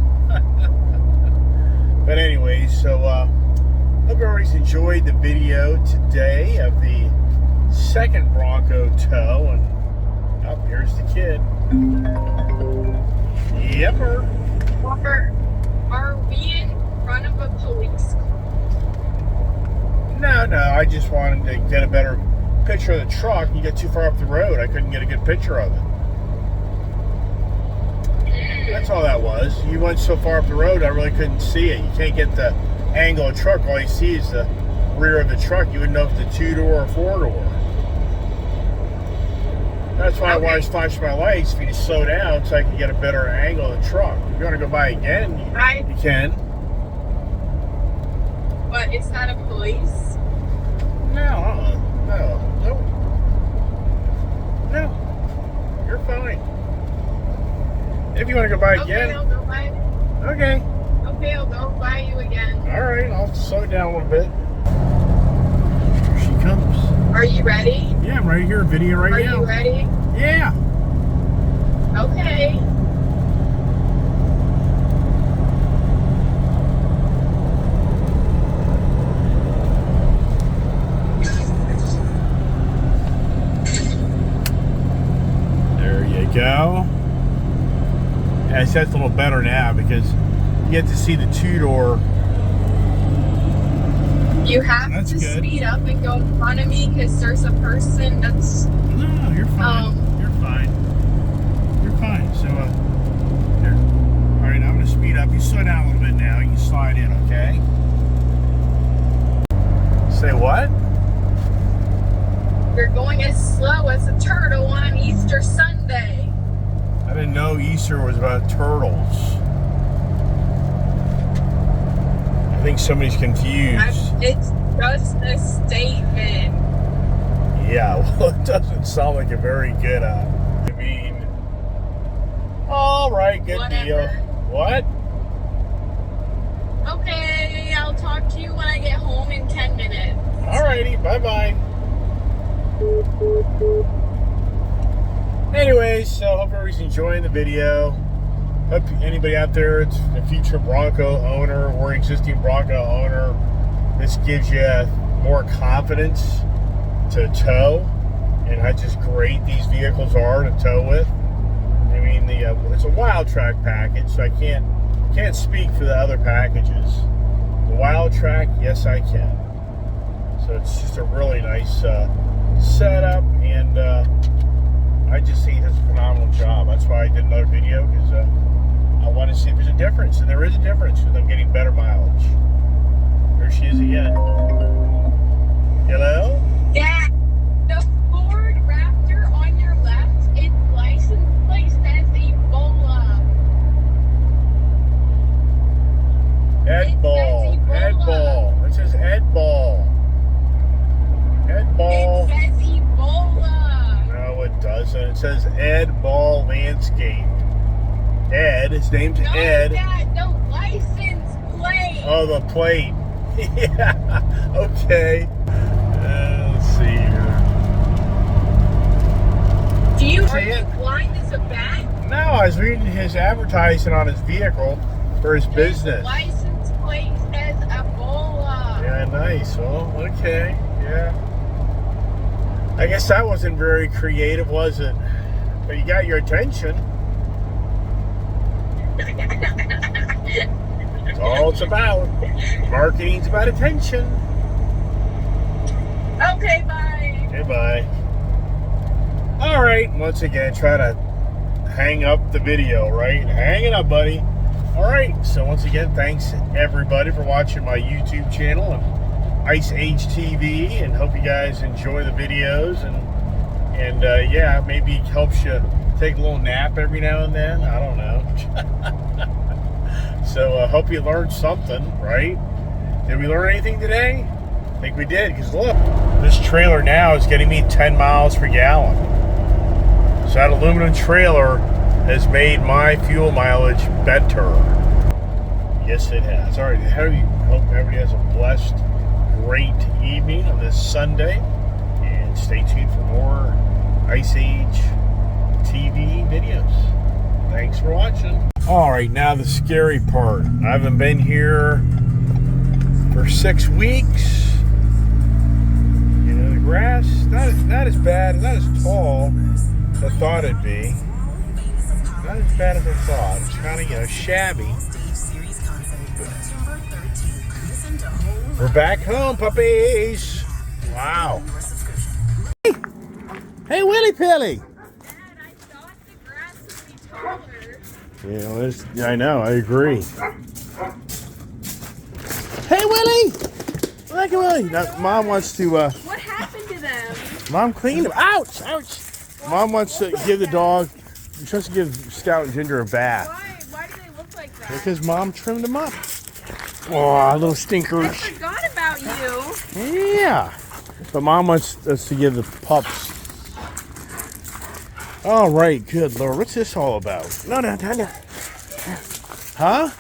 But anyway, so hope everybody's enjoyed the video today of the second Bronco tow, and oh, here's the kid. Yepper. Are we in front of a police car? No, I just wanted to get a better picture of the truck. You get too far up the road, I couldn't get a good picture of it. That's all that was. You went so far up the road, I really couldn't see it. You can't get the angle of the truck. All you see is the rear of the truck. You wouldn't know if it's a 2-door or 4-door. That's why I always flash my lights for you to slow down so I can get a better angle of the truck. If you want to go by again, you can. But it's not a police? No. You're fine. If you want to go by Okay, again. I'll go by. Okay. Okay, I'll go by you again. All right, I'll slow it down a little bit. Here she comes. Are you ready? Yeah, I'm right here, video right now. Are you ready? Yeah. Okay. There you go. Yeah, it's a little better now because you get to see the 2-door. You have That's to good. speed up and go in front of me because there's a person that's... No, you're fine. You're fine. You're fine. So, here. All right, I'm going to speed up. You slow down a little bit now. You can slide in, okay? Say what? You're going as slow as a turtle on Easter Sunday. I didn't know Easter was about turtles. I think somebody's confused. It's just a statement. Yeah, well, it doesn't sound like a very good, I mean, all right, good Whatever. deal. What? Okay, I'll talk to you when I get home in 10 minutes. All righty, bye-bye. Anyways, so hope everybody's enjoying the video. hope anybody out there, it's a future Bronco owner or existing Bronco owner, this gives you more confidence to tow and how just great these vehicles are to tow with. I mean, it's a Wild Track package, so I can't speak for the other packages. The Wild Track, yes, I can. So it's just a really nice setup, and I just think it's a phenomenal job. That's why I did another video, because I want to see if there's a difference, and there is a difference because I'm getting better mileage. There she is again. Hello? Yeah. The Ford Raptor on your left, its license plate says Ebola. Ed Ball. Ed Ball. It says Ed Ball. Ed Ball. It says Ebola. No, it doesn't. It says Ed Ball Landscape. Ed, his name's No, Ed. Dad, the license plate. Oh, the plate. Yeah. Okay. Let's see here. Are you blind as a bat? No, I was reading his advertising on his vehicle for his business. The license plate says Ebola. Yeah, nice. Well, okay. Yeah. I guess that wasn't very creative, was it? But you got your attention. That's all it's about. Marketing's about attention. Okay, bye. Goodbye. All right. Once again, try to hang up the video, right? Hang it up, buddy. All right. So once again, thanks everybody for watching my YouTube channel and Ice Age TV, and hope you guys enjoy the videos, and yeah, maybe it helps you take a little nap every now and then. I don't know. So I hope you learned something, right? Did we learn anything today? I think we did, because look, this trailer now is getting me 10 miles per gallon. So that aluminum trailer has made my fuel mileage better. Yes, it has. All right, hope everybody has a blessed, great evening on this Sunday, and stay tuned for more Ice Age TV videos. Thanks for watching. All right, now the scary part. I haven't been here for 6 weeks. You know, the grass not as bad, not as tall as I thought it'd be. Not as bad as I thought. It's kind of, shabby. We're back home, puppies. Wow. Hey, Willy Pilly. Dad, I thought the grass would be taller. Yeah, I know. I agree. Hey, Willie. Look at Willie. Now, Mom wants to. What happened to them? Mom cleaned them. Ouch! Ouch! Mom wants to give the dog. She wants to give Scout and Ginger a bath Why do they look like that? because Mom trimmed them up. Oh, little I stinkers. forgot about you. Yeah. But Mom wants us to give the pups. All right, good Lord. What's this all about? No. Huh?